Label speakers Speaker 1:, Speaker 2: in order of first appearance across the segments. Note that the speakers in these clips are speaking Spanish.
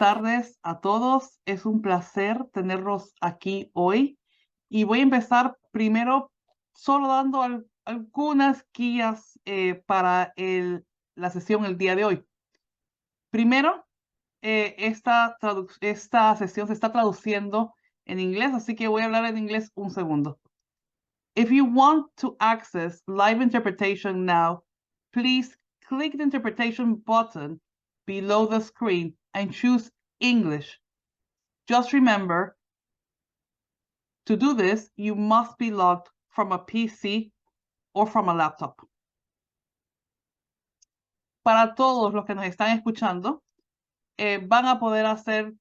Speaker 1: tardes a todos. Es un placer tenerlos aquí hoy. Y voy a empezar primero solo dando algunas guías para la sesión el día de hoy. Primero, esta sesión se está traduciendo en inglés, así que voy a hablar en inglés un segundo. If you want to access live interpretation now, please click the interpretation button below the screen and choose English. Just remember, to do this, you must be logged from a PC or from a laptop. Para todos los que nos están escuchando, van a poder hacer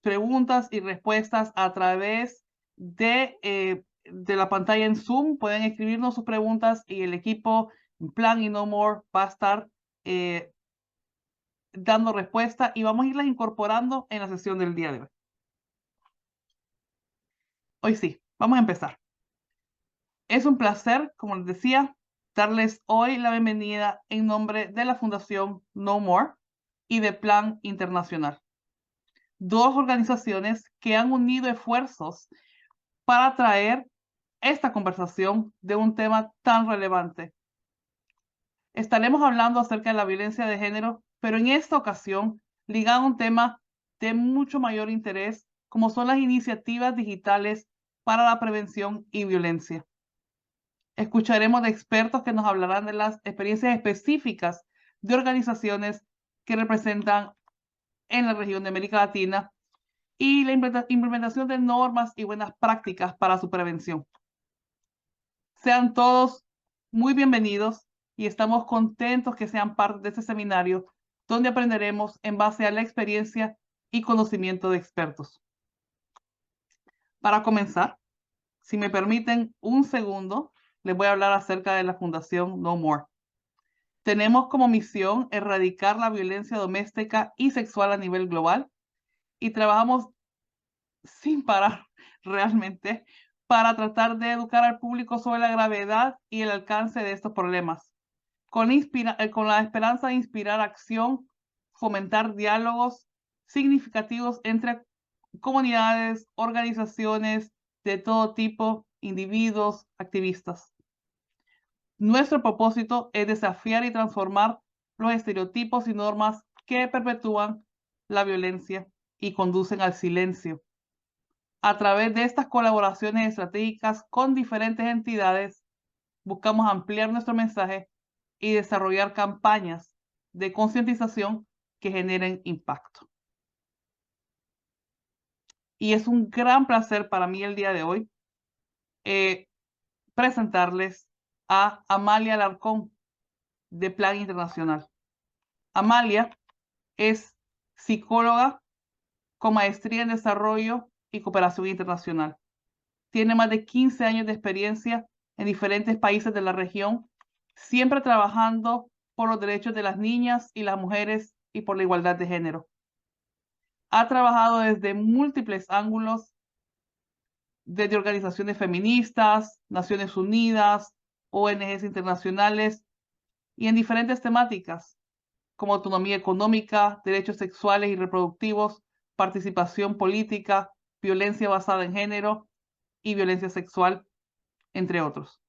Speaker 1: preguntas y respuestas a través de la pantalla en Zoom. Pueden escribirnos sus preguntas y el equipo Plan y No More va a estar dando respuesta y vamos a irlas incorporando en la sesión del día de hoy. Hoy sí, vamos a empezar. Es un placer, como les decía, darles hoy la bienvenida en nombre de la Fundación No More y de Plan Internacional. Dos organizaciones que han unido esfuerzos para traer esta conversación de un tema tan relevante. Estaremos hablando acerca de la violencia de género, pero en esta ocasión ligado a un tema de mucho mayor interés, como son las iniciativas digitales para la prevención y violencia. Escucharemos de expertos que nos hablarán de las experiencias específicas de organizaciones que representan en la región de América Latina y la implementación de normas y buenas prácticas para su prevención. Sean todos muy bienvenidos y estamos contentos que sean parte de este seminario donde aprenderemos en base a la experiencia y conocimiento de expertos. Para comenzar, si me permiten un segundo, les voy a hablar acerca de la Fundación No More. Tenemos como misión erradicar la violencia doméstica y sexual a nivel global y trabajamos sin parar realmente para tratar de educar al público sobre la gravedad y el alcance de estos problemas, con la esperanza de inspirar acción, fomentar diálogos significativos entre comunidades, organizaciones de todo tipo, individuos, activistas. Nuestro propósito es desafiar y transformar los estereotipos y normas que perpetúan la violencia y conducen al silencio. A través de estas colaboraciones estratégicas con diferentes entidades, buscamos ampliar nuestro mensaje y desarrollar campañas de concientización que generen impacto. Y es un gran placer para mí el día de hoy presentarles a Amalia Alarcón de Plan Internacional. Amalia es psicóloga con maestría en desarrollo y cooperación internacional. Tiene más de 15 años de experiencia en diferentes países de la región, siempre trabajando por los derechos de las niñas y las mujeres y por la igualdad de género. Ha trabajado desde múltiples ángulos, desde organizaciones feministas, Naciones Unidas, ONGs internacionales y en diferentes temáticas como autonomía económica, derechos sexuales y reproductivos, participación política, violencia basada en género y violencia sexual, entre otros.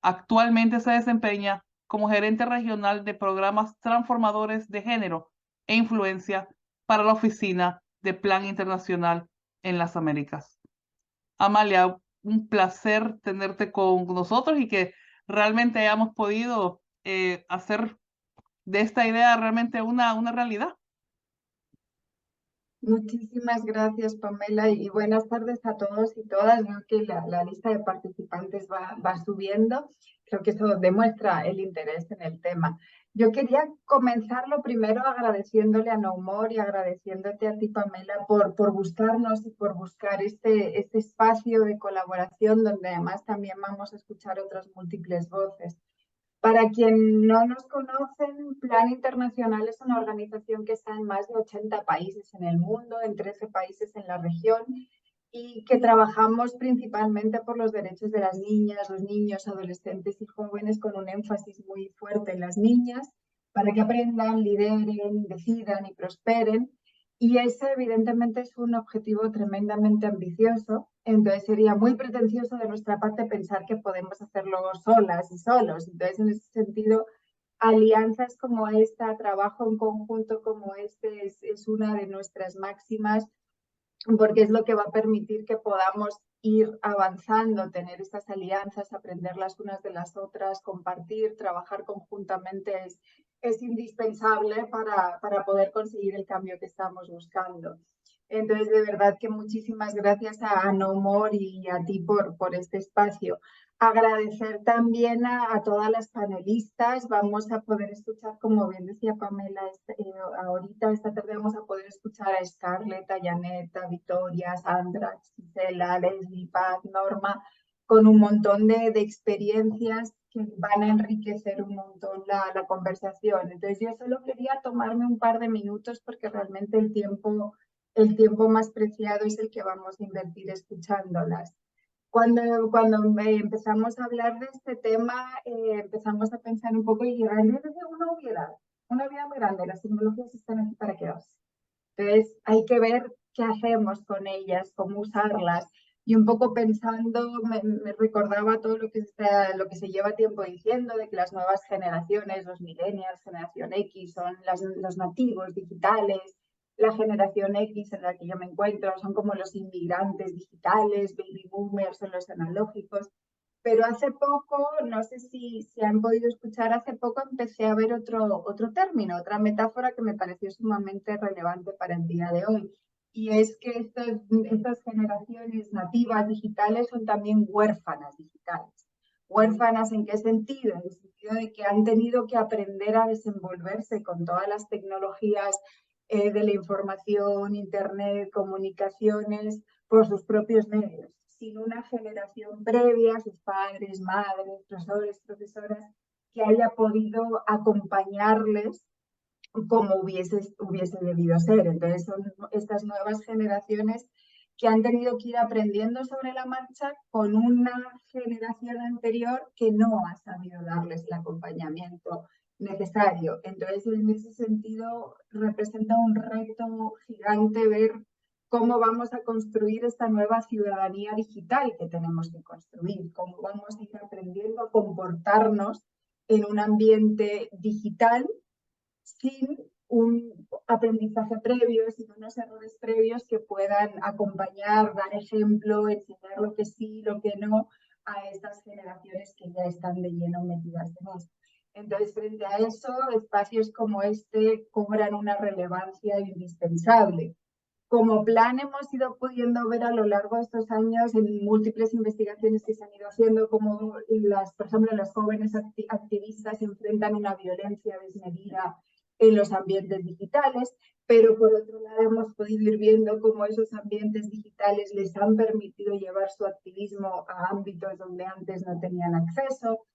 Speaker 1: Actualmente se desempeña como gerente regional de programas transformadores de género e influencia para la Oficina de Plan Internacional en las Américas. Amalia, un placer tenerte con nosotros y que realmente hayamos podido hacer de esta idea realmente una realidad.
Speaker 2: Muchísimas gracias, Pamela, y buenas tardes a todos y todas. Veo que la lista de participantes va subiendo. Creo que eso demuestra el interés en el tema. Yo quería comenzar lo primero agradeciéndole a No More y agradeciéndote a ti, Pamela, por buscarnos y por buscar este espacio de colaboración donde además también vamos a escuchar otras múltiples voces. Para quien no nos conocen, Plan Internacional es una organización que está en más de 80 países en el mundo, en 13 países en la región, y que trabajamos principalmente por los derechos de las niñas, los niños, adolescentes y jóvenes, con un énfasis muy fuerte en las niñas, para que aprendan, lideren, decidan y prosperen. Y ese evidentemente es un objetivo tremendamente ambicioso, entonces sería muy pretencioso de nuestra parte pensar que podemos hacerlo solas y solos. Entonces, en ese sentido, alianzas como esta, trabajo en conjunto como este es una de nuestras máximas, porque es lo que va a permitir que podamos ir avanzando, tener estas alianzas, aprender las unas de las otras, compartir, trabajar conjuntamente es indispensable para poder conseguir el cambio que estamos buscando. Entonces, de verdad que muchísimas gracias a No More y a ti por este espacio. Agradecer también a todas las panelistas. Vamos a poder escuchar, como bien decía Pamela, ahorita esta tarde vamos a poder escuchar a Scarlett, a Janet, a Victoria, a Sandra, Gisela, Leslie, Paz, Norma, con un montón de experiencias que van a enriquecer un montón la conversación. Entonces yo solo quería tomarme un par de minutos porque realmente el tiempo más preciado es el que vamos a invertir escuchándolas. Cuando empezamos a hablar de este tema, empezamos a pensar un poco y realmente es una obviedad muy grande. Las tecnologías están aquí para quedarse. Entonces, hay que ver qué hacemos con ellas, cómo usarlas. Y un poco pensando, me recordaba todo lo que se lleva tiempo diciendo, de que las nuevas generaciones, los millennials, generación X, son los nativos digitales. La generación X en la que yo me encuentro son como los inmigrantes digitales, baby boomers son los analógicos. Pero hace poco, no sé si han podido escuchar, hace poco empecé a ver otro término, otra metáfora que me pareció sumamente relevante para el día de hoy. Y es que estas generaciones nativas digitales son también huérfanas digitales. ¿Huérfanas en qué sentido? En el sentido de que han tenido que aprender a desenvolverse con todas las tecnologías de la información, internet, comunicaciones, por sus propios medios, sin una generación previa, sus padres, madres, profesores, profesoras, que haya podido acompañarles como hubiese debido ser. Entonces son estas nuevas generaciones que han tenido que ir aprendiendo sobre la marcha con una generación anterior que no ha sabido darles el acompañamiento necesario. Entonces, en ese sentido, representa un reto gigante ver cómo vamos a construir esta nueva ciudadanía digital que tenemos que construir, cómo vamos a ir aprendiendo a comportarnos en un ambiente digital sin un aprendizaje previo, sin unos errores previos que puedan acompañar, dar ejemplo, enseñar lo que sí, lo que no a estas generaciones que ya están de lleno metidas en esto. Entonces, frente a eso, espacios como este cobran una relevancia indispensable. Como plan hemos ido pudiendo ver a lo largo de estos años en múltiples investigaciones que se han ido haciendo, como por ejemplo, las jóvenes activistas enfrentan una violencia desmedida en los ambientes digitales, pero por otro lado hemos podido ir viendo cómo esos ambientes digitales les han permitido llevar su activismo a ámbitos donde antes no tenían acceso.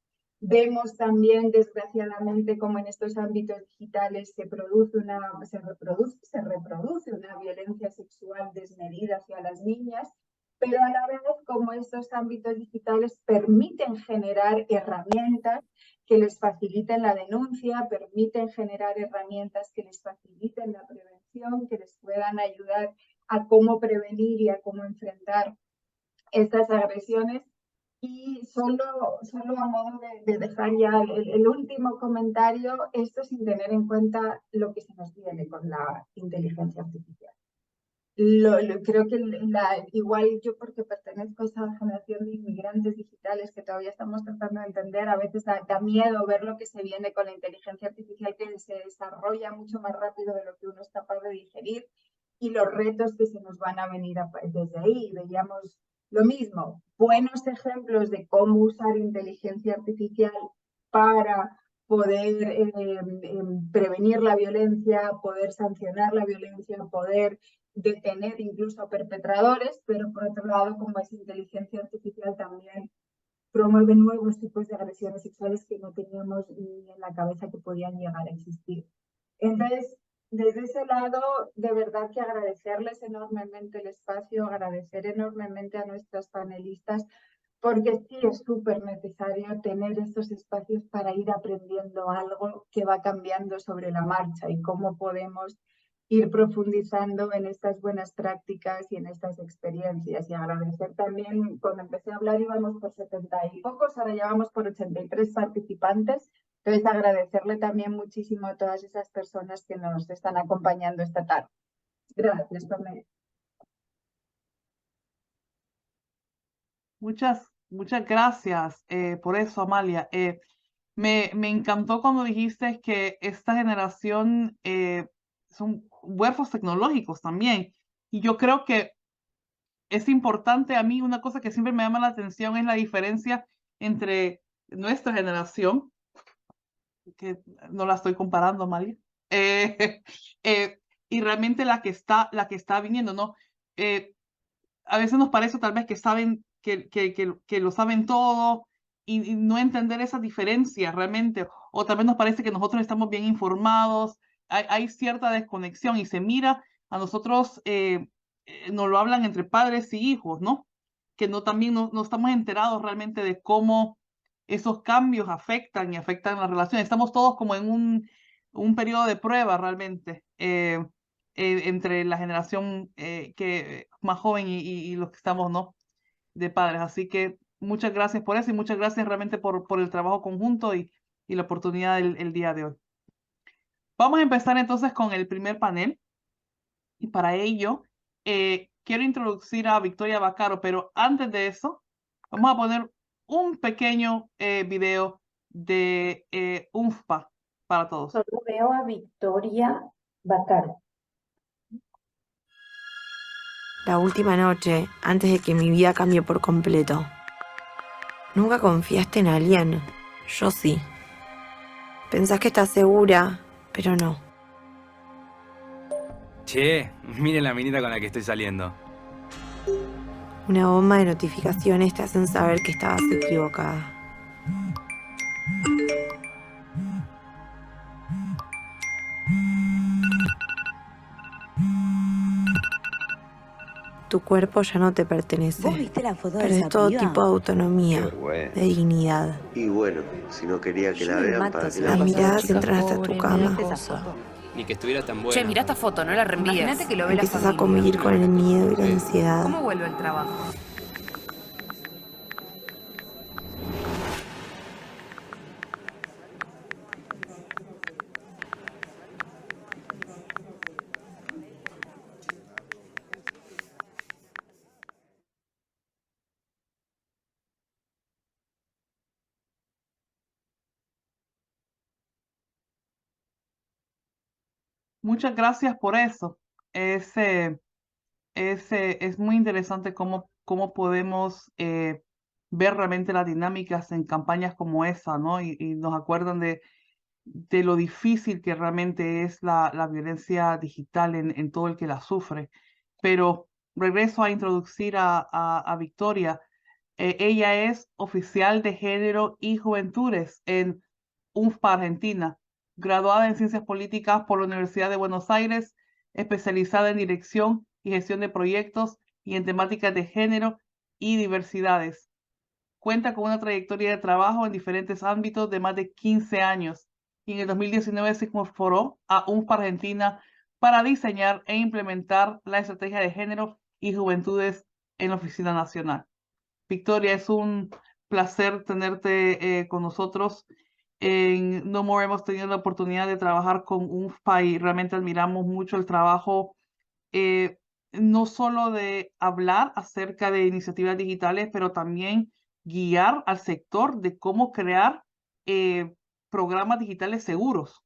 Speaker 2: Vemos también, desgraciadamente, cómo en estos ámbitos digitales se reproduce una violencia sexual desmedida hacia las niñas, pero a la vez como estos ámbitos digitales permiten generar herramientas que les faciliten la denuncia, permiten generar herramientas que les faciliten la prevención, que les puedan ayudar a cómo prevenir y a cómo enfrentar estas agresiones. Y solo a modo de dejar ya el último comentario, esto sin tener en cuenta lo que se nos viene con la inteligencia artificial. Creo que igual yo, porque pertenezco a esa generación de inmigrantes digitales que todavía estamos tratando de entender, a veces da miedo ver lo que se viene con la inteligencia artificial, que se desarrolla mucho más rápido de lo que uno es capaz de digerir, y los retos que se nos van a venir desde ahí. Veíamos lo mismo, buenos ejemplos de cómo usar inteligencia artificial para poder prevenir la violencia, poder sancionar la violencia, poder detener incluso a perpetradores, pero por otro lado, como es inteligencia artificial, también promueve nuevos tipos de agresiones sexuales que no teníamos ni en la cabeza que podían llegar a existir. Entonces, desde ese lado, de verdad que agradecerles enormemente el espacio, agradecer enormemente a nuestras panelistas, porque sí es súper necesario tener estos espacios para ir aprendiendo algo que va cambiando sobre la marcha y cómo podemos ir profundizando en estas buenas prácticas y en estas experiencias. Y agradecer también, cuando empecé a hablar íbamos por 70 y pocos, ahora ya vamos por 83 participantes. Entonces, agradecerle también muchísimo a todas esas personas que nos están acompañando esta tarde. Gracias, Pamela.
Speaker 1: Muchas gracias por eso, Amalia. Me encantó cuando dijiste que esta generación son huérfanos tecnológicos también. Y yo creo que es importante, a mí una cosa que siempre me llama la atención es la diferencia entre nuestra generación, que no la estoy comparando, Amalia, eh, y realmente la que está viniendo, ¿no? A veces nos parece tal vez que saben, que lo saben todo y no entender esa diferencia realmente, o tal vez nos parece que nosotros estamos bien informados, hay cierta desconexión y se mira a nosotros, nos lo hablan entre padres y hijos, ¿no? Que no también no estamos enterados realmente de cómo esos cambios afectan y afectan las relaciones. Estamos todos como en un periodo de prueba realmente. Entre la generación que más joven y los que estamos, ¿no? De padres. Así que muchas gracias por eso y muchas gracias realmente por el trabajo conjunto y la oportunidad el día de hoy. Vamos a empezar entonces con el primer panel y para ello quiero introducir a Victoria Vaccaro, pero antes de eso vamos a poner un pequeño video de UNFPA para todos.
Speaker 3: Solo veo a Victoria Vaccaro.
Speaker 4: La última noche, antes de que mi vida cambie por completo. Nunca confiaste en alguien. Yo sí. Pensás que estás segura, pero no.
Speaker 5: Che, miren la minita con la que estoy saliendo.
Speaker 4: Una bomba de notificaciones te hacen saber que estabas equivocada. Tu cuerpo ya no te pertenece.
Speaker 6: ¿Vos viste la foto de
Speaker 4: Perdés
Speaker 6: esa
Speaker 4: todo
Speaker 6: piba?
Speaker 4: tipo de autonomía,
Speaker 7: Qué vergüenza.
Speaker 4: de dignidad.
Speaker 7: Y bueno, si no quería que
Speaker 6: Yo
Speaker 7: la
Speaker 6: me
Speaker 7: vean,
Speaker 6: mato
Speaker 7: ¿para
Speaker 6: si
Speaker 7: qué
Speaker 6: la
Speaker 7: la
Speaker 4: Las
Speaker 6: paso.
Speaker 4: miradas
Speaker 6: Chica
Speaker 4: entran hasta tu
Speaker 6: pobre,
Speaker 4: cama.
Speaker 6: mirate esa foto.
Speaker 5: Ni que estuviera tan buena.
Speaker 8: Che, mirá esta foto, no la reenvíes.
Speaker 6: Imagínate que lo ve la
Speaker 4: Empiezas a
Speaker 6: familia.
Speaker 4: convivir con el miedo y la ansiedad.
Speaker 6: ¿Cómo vuelve el trabajo?
Speaker 1: Muchas gracias por eso. Es muy interesante cómo podemos ver realmente las dinámicas en campañas como esa, ¿no? Y nos acuerdan de lo difícil que realmente es la violencia digital en todo el que la sufre. Pero regreso a introducir a Victoria. Ella es oficial de género y juventudes en UNFPA Argentina, graduada en Ciencias Políticas por la Universidad de Buenos Aires, especializada en dirección y gestión de proyectos y en temáticas de género y diversidades. Cuenta con una trayectoria de trabajo en diferentes ámbitos de más de 15 años y en el 2019 se incorporó a UNFPA Argentina para diseñar e implementar la estrategia de género y juventudes en la Oficina Nacional. Victoria, es un placer tenerte con nosotros. En No More hemos tenido la oportunidad de trabajar con UNFPA y realmente admiramos mucho el trabajo, no solo de hablar acerca de iniciativas digitales, pero también guiar al sector de cómo crear programas digitales seguros,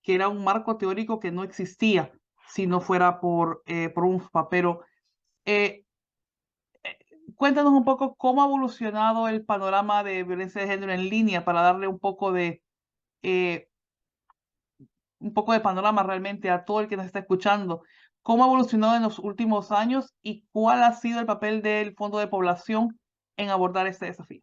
Speaker 1: que era un marco teórico que no existía si no fuera por UNFPA. Pero eh, cuéntanos un poco cómo ha evolucionado el panorama de violencia de género en línea para darle eh, un poco de panorama realmente a todo el que nos está escuchando. ¿Cómo ha evolucionado en los últimos años y cuál ha sido el papel del Fondo de Población en abordar este desafío?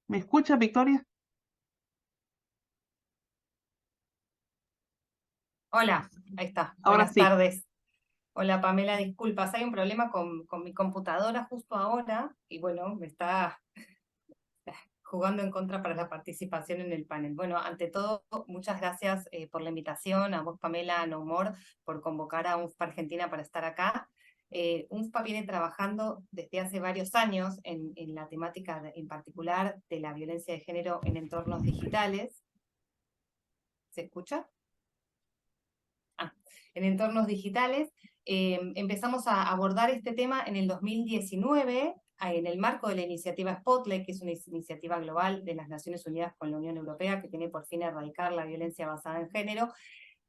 Speaker 1: ¿Me escuchas, Victoria?
Speaker 3: Hola, ahí está.
Speaker 1: Ahora
Speaker 3: Buenas
Speaker 1: sí.
Speaker 3: tardes.
Speaker 6: Hola Pamela, disculpas, hay un problema con mi computadora justo ahora y bueno, me está jugando en contra para la participación en el panel. Bueno, ante todo, muchas gracias por la invitación, a vos Pamela, a No Humor, por convocar a UNFPA Argentina para estar acá. UNFPA viene trabajando desde hace varios años en la temática en particular de la violencia de género en entornos digitales. ¿Se escucha? En entornos digitales. Empezamos a abordar este tema en el 2019, en el marco de la iniciativa Spotlight, que es una iniciativa global de las Naciones Unidas con la Unión Europea, que tiene por fin erradicar la violencia basada en género,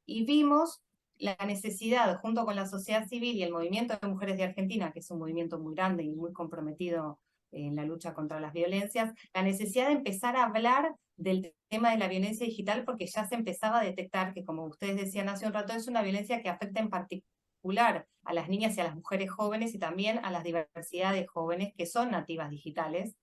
Speaker 6: y vimos la necesidad, junto con la sociedad civil y el Movimiento de Mujeres de Argentina, que es un movimiento muy grande y muy comprometido en la lucha contra las violencias, la necesidad de empezar a hablar del tema de la violencia digital, porque ya se empezaba a detectar que, como ustedes decían hace un rato, es una violencia que afecta en particular a las niñas y a las mujeres jóvenes y también a las diversidades de jóvenes que son nativas digitales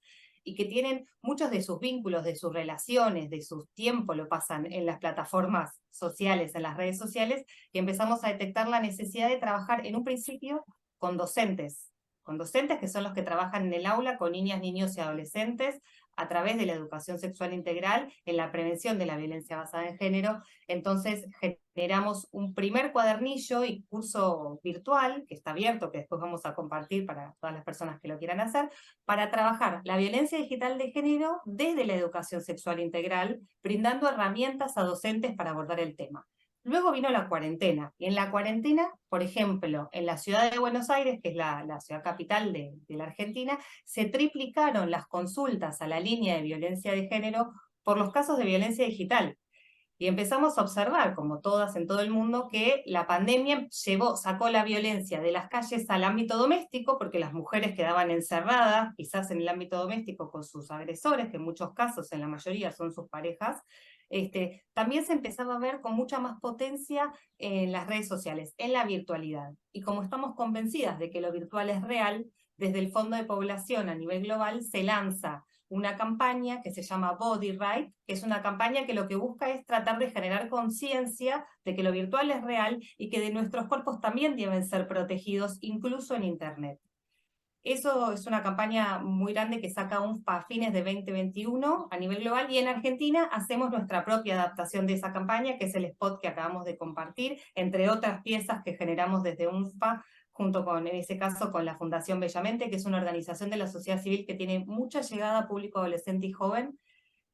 Speaker 6: y que tienen muchos de sus vínculos, de sus relaciones, de sus tiempos, lo pasan en las plataformas sociales, en las redes sociales, y empezamos a detectar la necesidad de trabajar en un principio con docentes que son los que trabajan en el aula con niñas, niños y adolescentes, a través de la educación sexual integral en la prevención de la violencia basada en género. Entonces generamos un primer cuadernillo y curso virtual, que está abierto, que después vamos a compartir para todas las personas que lo quieran hacer, para trabajar la violencia digital de género desde la educación sexual integral, brindando herramientas a docentes para abordar el tema. Luego vino la cuarentena, y en la cuarentena, por ejemplo, en la ciudad de Buenos Aires, que es la ciudad capital de la Argentina, se triplicaron las consultas a la línea de violencia de género por los casos de violencia digital. Y empezamos a observar, como todas en todo el mundo, que la pandemia sacó la violencia de las calles al ámbito doméstico, porque las mujeres quedaban encerradas, quizás en el ámbito doméstico, con sus agresores, que en muchos casos, en la mayoría, son sus parejas. También se empezaba a ver con mucha más potencia en las redes sociales, en la virtualidad. Y como estamos convencidas de que lo virtual es real, desde el Fondo de Población a nivel global se lanza una campaña que se llama Body Right, que es una campaña que lo que busca es tratar de generar conciencia de que lo virtual es real y que de nuestros cuerpos también deben ser protegidos, incluso en Internet. Eso es una campaña muy grande que saca UNFPA a fines de 2021 a nivel global, y en Argentina hacemos nuestra propia adaptación de esa campaña, que es el spot que acabamos de compartir, entre otras piezas que generamos desde UNFPA, junto con, en ese caso, con la Fundación Bellamente, que es una organización de la sociedad civil que tiene mucha llegada a público adolescente y joven,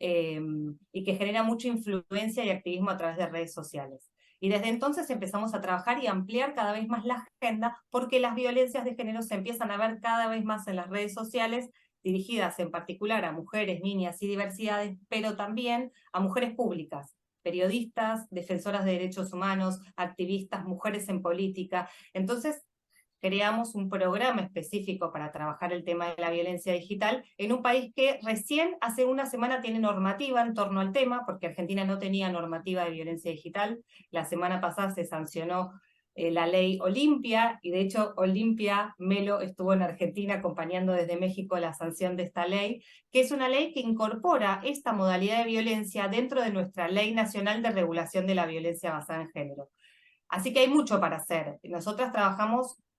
Speaker 6: y que genera mucha influencia y activismo a través de redes sociales. Y desde entonces empezamos a trabajar y ampliar cada vez más la agenda, porque las violencias de género se empiezan a ver cada vez más en las redes sociales, dirigidas en particular a mujeres, niñas y diversidades, pero también a mujeres públicas, periodistas, defensoras de derechos humanos, activistas, mujeres en política. Entonces, creamos un programa específico para trabajar el tema de la violencia digital en un país que recién hace una semana tiene normativa en torno al tema, porque Argentina no tenía normativa de violencia digital. La semana pasada se sancionó la ley Olimpia, y de hecho Olimpia Melo estuvo en Argentina acompañando desde México la sanción de esta ley, que es una ley que incorpora esta modalidad de violencia dentro de nuestra Ley Nacional de Regulación de la Violencia Basada en Género. Así que hay mucho para hacer. Nosotras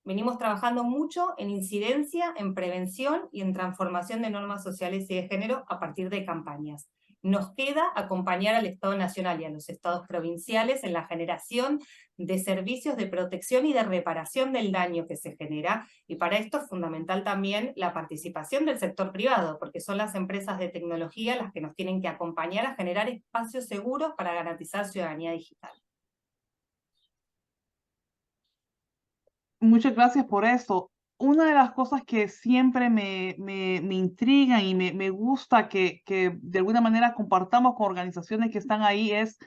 Speaker 6: venimos trabajando mucho en incidencia, en prevención y en transformación de normas sociales y de género a partir de campañas. Nos queda acompañar al Estado Nacional y a los estados provinciales en la generación de servicios de protección y de reparación del daño que se genera, y para esto es fundamental también la participación del sector privado, porque son las empresas de tecnología las que nos tienen que acompañar a generar espacios seguros para garantizar ciudadanía digital.
Speaker 1: Muchas gracias por eso. Una de las cosas que siempre me intrigan y me gusta que de alguna manera compartamos con organizaciones que están ahí es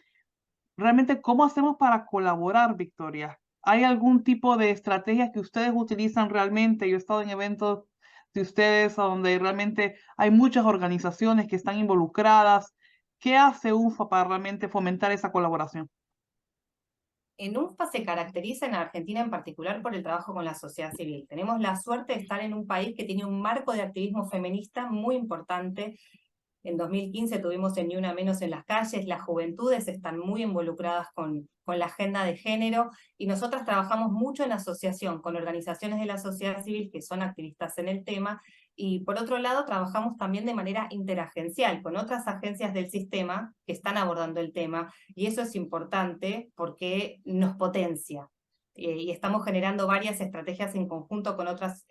Speaker 1: realmente cómo hacemos para colaborar, Victoria. ¿Hay algún tipo de estrategia que ustedes utilizan realmente? Yo he estado en eventos de ustedes donde realmente hay muchas organizaciones que están involucradas. ¿Qué hace UNFPA para realmente fomentar esa colaboración?
Speaker 6: En UNFPA se caracteriza en Argentina en particular por el trabajo con la sociedad civil. Tenemos la suerte de estar en un país que tiene un marco de activismo feminista muy importante, En 2015 tuvimos el Ni Una Menos en las calles, las juventudes están muy involucradas con la agenda de género, y nosotras trabajamos mucho en asociación con organizaciones de la sociedad civil que son activistas en el tema, y por otro lado trabajamos también de manera interagencial con otras agencias del sistema que están abordando el tema, y eso es importante porque nos potencia. Y estamos generando varias estrategias en conjunto con otras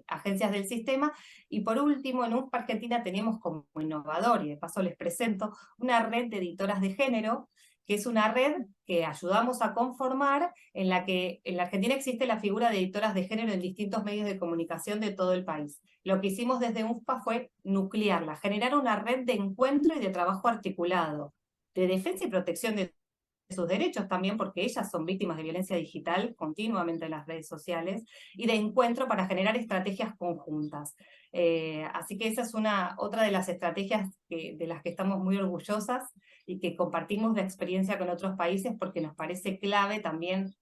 Speaker 6: agencias del sistema. Y por último, en UNFPA Argentina tenemos como innovador, y de paso les presento, una red de editoras de género, que es una red que ayudamos a conformar, en la que en la Argentina existe la figura de editoras de género en distintos medios de comunicación de todo el país. Lo que hicimos desde UNFPA fue nuclearla, generar una red de encuentro y de trabajo articulado, de defensa y protección de sus derechos también, porque ellas son víctimas de violencia digital continuamente en las redes sociales, y de encuentro para generar estrategias conjuntas. Así que esa es otra de las estrategias de las que estamos muy orgullosas y que compartimos la experiencia con otros países, porque nos parece clave también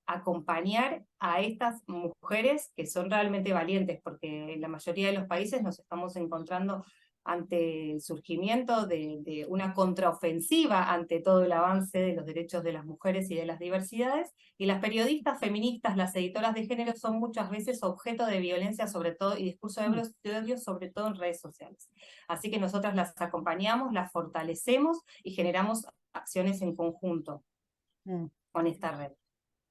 Speaker 6: acompañar a estas mujeres que son realmente valientes, porque en la mayoría de los países nos estamos encontrando ante el surgimiento de una contraofensiva ante todo el avance de los derechos de las mujeres y de las diversidades, y las periodistas feministas, las editoras de género, son muchas veces objeto de violencia, sobre todo, y discurso de odio, sobre todo en redes sociales. Así que nosotras las acompañamos, las fortalecemos y generamos acciones en conjunto con esta red.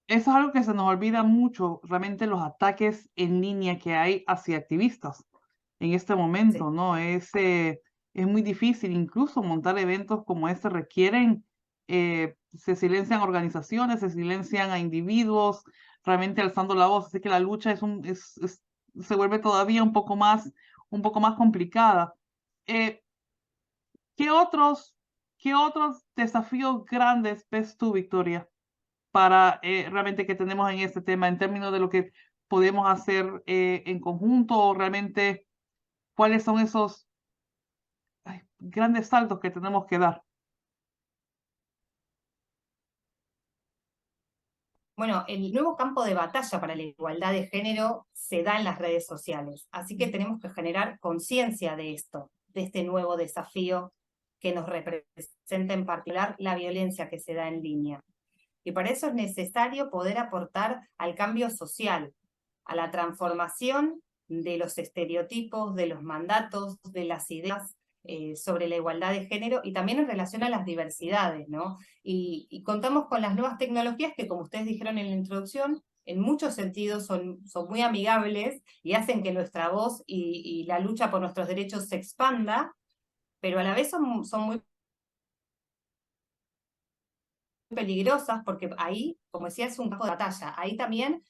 Speaker 1: Eso es algo que se nos olvida mucho, realmente los ataques en línea que hay hacia activistas en este momento,
Speaker 6: Sí.
Speaker 1: ¿no? Es muy difícil, incluso montar eventos como este requieren, se silencian organizaciones, se silencian a individuos, realmente alzando la voz, así que la lucha se vuelve todavía un poco más complicada. ¿Qué otros desafíos grandes ves tú, Victoria, para realmente que tenemos en este tema, en términos de lo que podemos hacer en conjunto, o realmente cuáles son esos grandes saltos que tenemos que dar?
Speaker 6: Bueno, el nuevo campo de batalla para la igualdad de género se da en las redes sociales, así que tenemos que generar conciencia de esto, de este nuevo desafío que nos representa, en particular la violencia que se da en línea. Y para eso es necesario poder aportar al cambio social, a la transformación de los estereotipos, de los mandatos, de las ideas sobre la igualdad de género, y también en relación a las diversidades, ¿no? Y contamos con las nuevas tecnologías que, como ustedes dijeron en la introducción, en muchos sentidos son muy amigables y hacen que nuestra voz y la lucha por nuestros derechos se expanda, pero a la vez son muy peligrosas, porque ahí, como decía, es un campo de batalla. Ahí también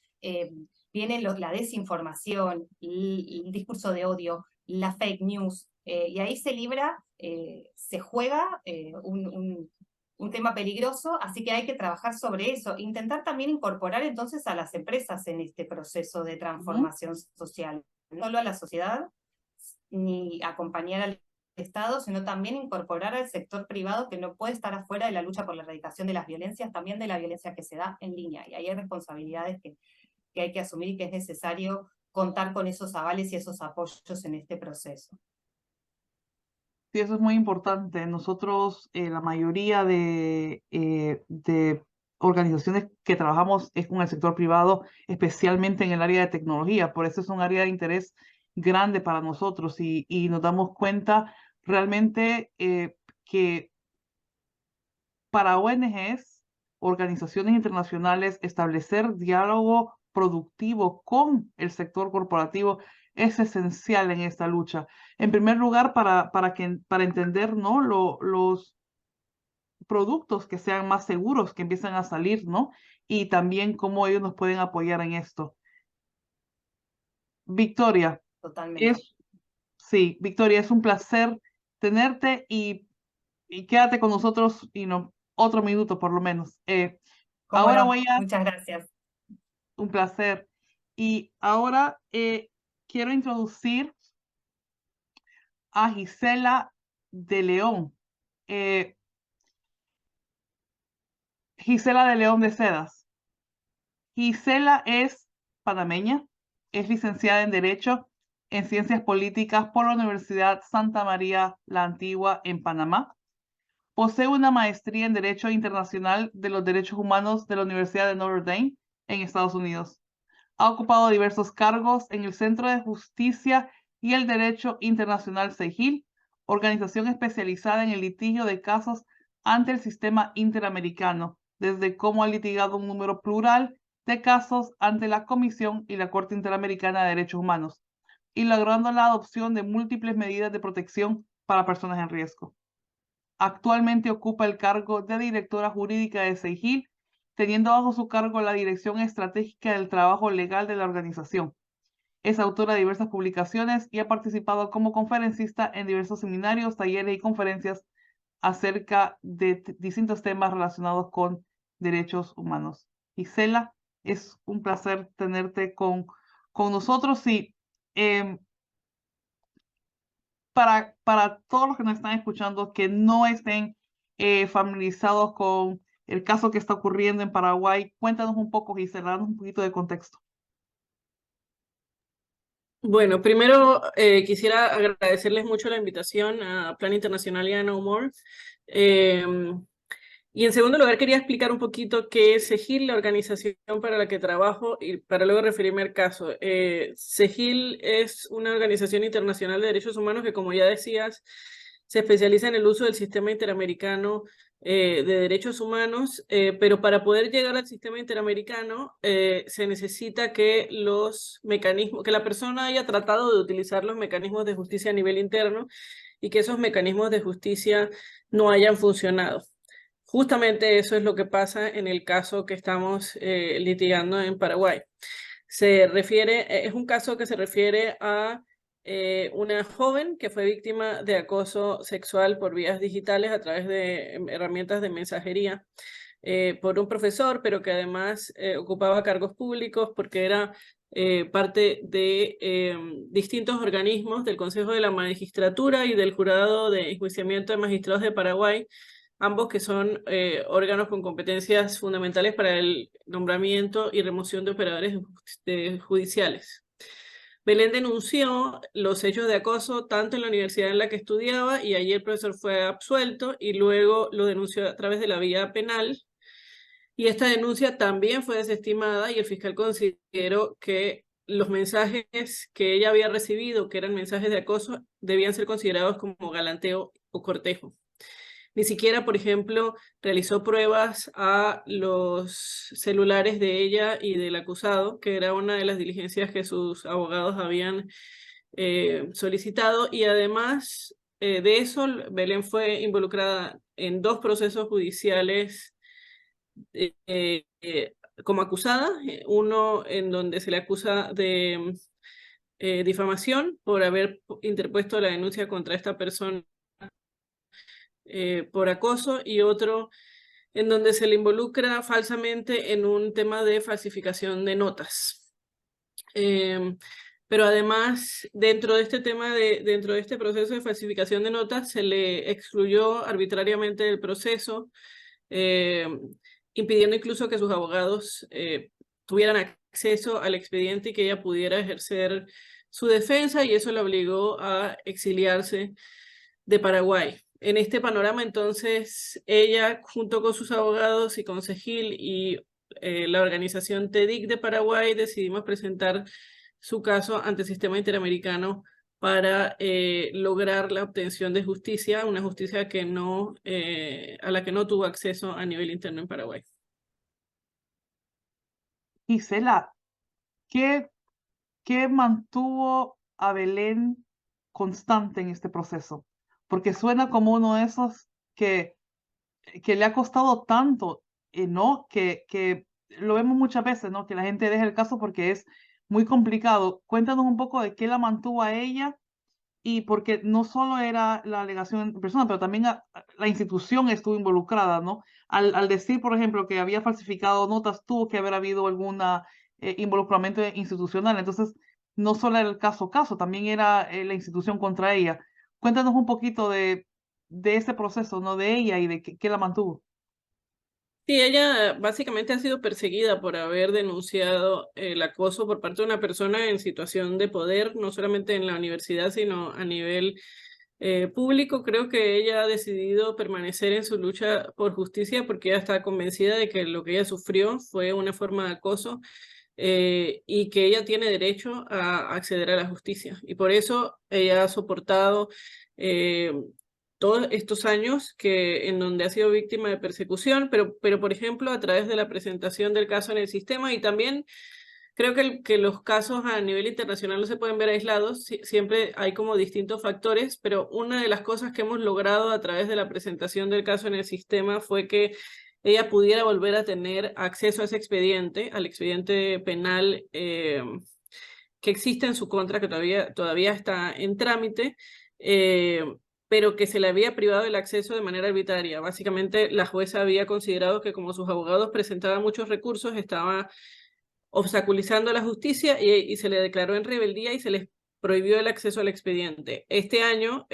Speaker 6: viene la desinformación, el discurso de odio, la fake news, y ahí se juega un tema peligroso, así que hay que trabajar sobre eso. Intentar también incorporar entonces a las empresas en este proceso de transformación social, no solo a la sociedad, ni acompañar al Estado, sino también incorporar al sector privado, que no puede estar afuera de la lucha por la erradicación de las violencias, también de la violencia que se da en línea. Y ahí hay responsabilidades que hay que asumir, y que es necesario contar con esos avales y esos apoyos en este proceso.
Speaker 1: Sí, eso es muy importante. Nosotros, la mayoría de organizaciones que trabajamos es con el sector privado, especialmente en el área de tecnología. Por eso es un área de interés grande para nosotros, y nos damos cuenta realmente que para ONGs, organizaciones internacionales, establecer diálogo productivo con el sector corporativo es esencial en esta lucha. En primer lugar, para entender, ¿no?, los productos que sean más seguros, que empiezan a salir, ¿no? Y también cómo ellos nos pueden apoyar en esto. Victoria,
Speaker 6: Totalmente.
Speaker 1: sí, Victoria, es un placer tenerte, y quédate con nosotros otro minuto por lo menos.
Speaker 6: ¿Cómo
Speaker 1: Ahora
Speaker 6: no? Muchas gracias.
Speaker 1: un placer. Y ahora quiero introducir a Gisela de León. Gisela de León de Cedas. Gisela es panameña, es licenciada en Derecho, en Ciencias Políticas por la Universidad Santa María la Antigua en Panamá. Posee una maestría en Derecho Internacional de los Derechos Humanos de la Universidad de Notre Dame en Estados Unidos. Ha ocupado diversos cargos en el Centro de Justicia y el Derecho Internacional CEGIL, organización especializada en el litigio de casos ante el sistema interamericano, desde cómo ha litigado un número plural de casos ante la Comisión y la Corte Interamericana de Derechos Humanos, y logrando la adopción de múltiples medidas de protección para personas en riesgo. Actualmente ocupa el cargo de directora jurídica de CEGIL, teniendo bajo su cargo la dirección estratégica del trabajo legal de la organización. Es autora de diversas publicaciones y ha participado como conferencista en diversos seminarios, talleres y conferencias acerca de distintos temas relacionados con derechos humanos. Gisela, es un placer tenerte con nosotros y para todos los que nos están escuchando que no estén familiarizados con el caso que está ocurriendo en Paraguay, cuéntanos un poco, Gisela, danos un poquito de contexto.
Speaker 8: Bueno, primero quisiera agradecerles mucho la invitación a Plan Internacional y a No More. Y en segundo lugar, quería explicar un poquito qué es CEGIL, la organización para la que trabajo, y para luego referirme al caso. CEGIL es una organización internacional de derechos humanos que, como ya decías, se especializa en el uso del sistema interamericano de derechos humanos, pero para poder llegar al sistema interamericano se necesita que los mecanismos, que la persona haya tratado de utilizar los mecanismos de justicia a nivel interno y que esos mecanismos de justicia no hayan funcionado. Justamente eso es lo que pasa en el caso que estamos litigando en Paraguay. Es un caso que se refiere a una joven que fue víctima de acoso sexual por vías digitales a través de herramientas de mensajería por un profesor, pero que además ocupaba cargos públicos porque era parte de distintos organismos del Consejo de la Magistratura y del Jurado de Enjuiciamiento de Magistrados de Paraguay, ambos que son órganos con competencias fundamentales para el nombramiento y remoción de operadores judiciales. Belén denunció los hechos de acoso tanto en la universidad en la que estudiaba, y allí el profesor fue absuelto, y luego lo denunció a través de la vía penal, y esta denuncia también fue desestimada, y el fiscal consideró que los mensajes que ella había recibido, que eran mensajes de acoso, debían ser considerados como galanteo o cortejo. Ni siquiera, por ejemplo, realizó pruebas a los celulares de ella y del acusado, que era una de las diligencias que sus abogados habían solicitado, y además de eso, Belén fue involucrada en 2 procesos judiciales como acusada, uno en donde se le acusa de difamación por haber interpuesto la denuncia contra esta persona por acoso, y otro en donde se le involucra falsamente en un tema de falsificación de notas. Pero además, dentro de este dentro de este proceso de falsificación de notas, se le excluyó arbitrariamente del proceso, impidiendo incluso que sus abogados tuvieran acceso al expediente y que ella pudiera ejercer su defensa, y eso la obligó a exiliarse de Paraguay. En este panorama, entonces, ella, junto con sus abogados y con CEGIL y la organización TEDIC de Paraguay, decidimos presentar su caso ante el sistema interamericano para lograr la obtención de justicia, una justicia que a la que no tuvo acceso a nivel interno en Paraguay.
Speaker 1: Gisela, ¿qué mantuvo a Belén constante en este proceso? Porque suena como uno de esos que le ha costado tanto, ¿no? Que lo vemos muchas veces, ¿no? Que la gente deja el caso porque es muy complicado. Cuéntanos un poco de qué la mantuvo a ella, y porque no solo era la alegación en persona, pero también la institución estuvo involucrada, ¿no? Al decir, por ejemplo, que había falsificado notas, tuvo que haber habido alguna involucramiento institucional. Entonces, no solo era el caso, también era la institución contra ella. Cuéntanos un poquito de ese proceso, ¿no? De ella y de qué la mantuvo.
Speaker 8: Sí, ella básicamente ha sido perseguida por haber denunciado el acoso por parte de una persona en situación de poder, no solamente en la universidad, sino a nivel público. Creo que ella ha decidido permanecer en su lucha por justicia porque ella está convencida de que lo que ella sufrió fue una forma de acoso y que ella tiene derecho a acceder a la justicia. Y por eso ella ha soportado todos estos años en donde ha sido víctima de persecución, pero por ejemplo a través de la presentación del caso en el sistema, y también creo que los casos a nivel internacional no se pueden ver aislados, siempre hay como distintos factores, pero una de las cosas que hemos logrado a través de la presentación del caso en el sistema fue que ella pudiera volver a tener acceso a ese expediente, al expediente penal que existe en su contra, que todavía está en trámite, pero que se le había privado el acceso de manera arbitraria. Básicamente, la jueza había considerado que como sus abogados presentaban muchos recursos, estaba obstaculizando la justicia y se le declaró en rebeldía y se les prohibió el acceso al expediente. Este año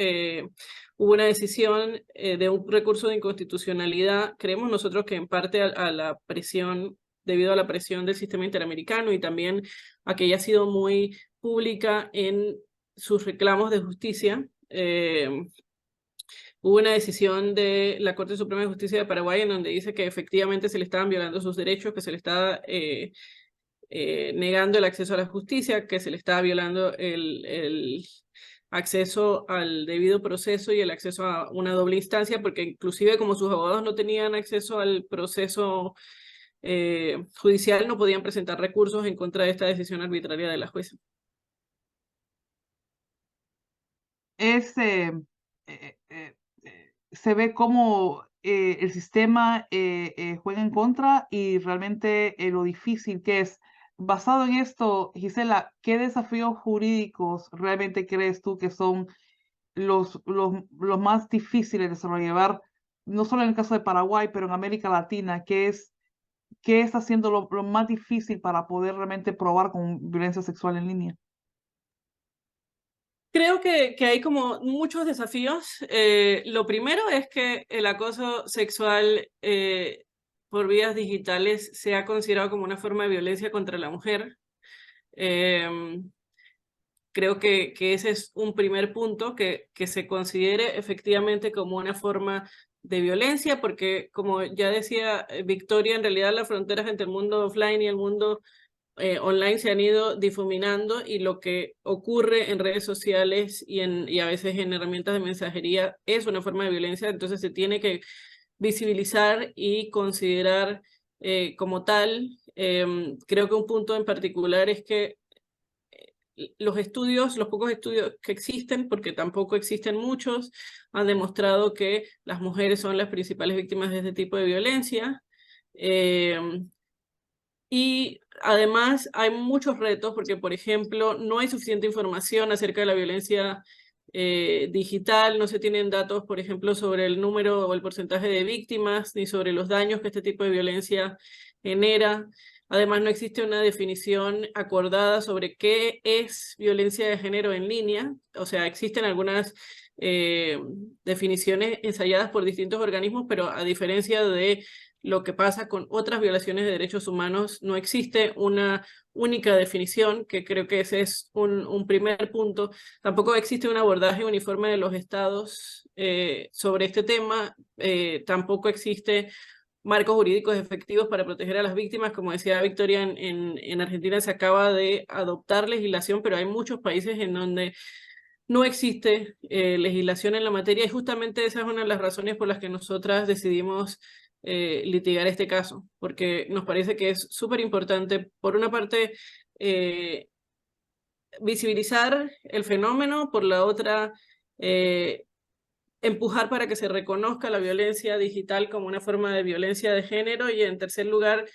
Speaker 8: hubo una decisión de un recurso de inconstitucionalidad, creemos nosotros que en parte a la presión, debido a la presión del sistema interamericano y también a que ella ha sido muy pública en sus reclamos de justicia. Hubo una decisión de la Corte Suprema de Justicia de Paraguay en donde dice que efectivamente se le estaban violando sus derechos, que se le estaba negando el acceso a la justicia, que se le estaba violando el acceso al debido proceso y el acceso a una doble instancia, porque inclusive como sus abogados no tenían acceso al proceso judicial, no podían presentar recursos en contra de esta decisión arbitraria de la jueza.
Speaker 1: Se ve cómo el sistema juega en contra y realmente lo difícil que es. Basado en esto, Gisela, ¿qué desafíos jurídicos realmente crees tú que son los más difíciles de sobrellevar, no solo en el caso de Paraguay, pero en América Latina? ¿Qué está haciendo lo más difícil para poder realmente probar con violencia sexual en línea?
Speaker 8: Creo que hay como muchos desafíos. Lo primero es que el acoso sexual por vías digitales sea considerado como una forma de violencia contra la mujer. Creo que ese es un primer punto, que se considere efectivamente como una forma de violencia, porque como ya decía Victoria, en realidad las fronteras entre el mundo offline y el mundo online se han ido difuminando, y lo que ocurre en redes sociales y a veces en herramientas de mensajería es una forma de violencia, entonces se tiene que visibilizar y considerar como tal. Creo que un punto en particular es que los pocos estudios que existen, porque tampoco existen muchos, han demostrado que las mujeres son las principales víctimas de este tipo de violencia. Y además hay muchos retos porque, por ejemplo, no hay suficiente información acerca de la violencia digital, no se tienen datos, por ejemplo, sobre el número o el porcentaje de víctimas, ni sobre los daños que este tipo de violencia genera. Además, no existe una definición acordada sobre qué es violencia de género en línea. O sea, existen algunas definiciones ensayadas por distintos organismos, pero a diferencia de lo que pasa con otras violaciones de derechos humanos, no existe una única definición, que creo que ese es un primer punto. Tampoco existe un abordaje uniforme de los estados sobre este tema. Tampoco existe marcos jurídicos efectivos para proteger a las víctimas. Como decía Victoria, en Argentina se acaba de adoptar legislación, pero hay muchos países en donde no existe legislación en la materia, y justamente esa es una de las razones por las que nosotras decidimos litigar este caso, porque nos parece que es súper importante, por una parte, visibilizar el fenómeno, por la otra, empujar para que se reconozca la violencia digital como una forma de violencia de género, y en tercer lugar,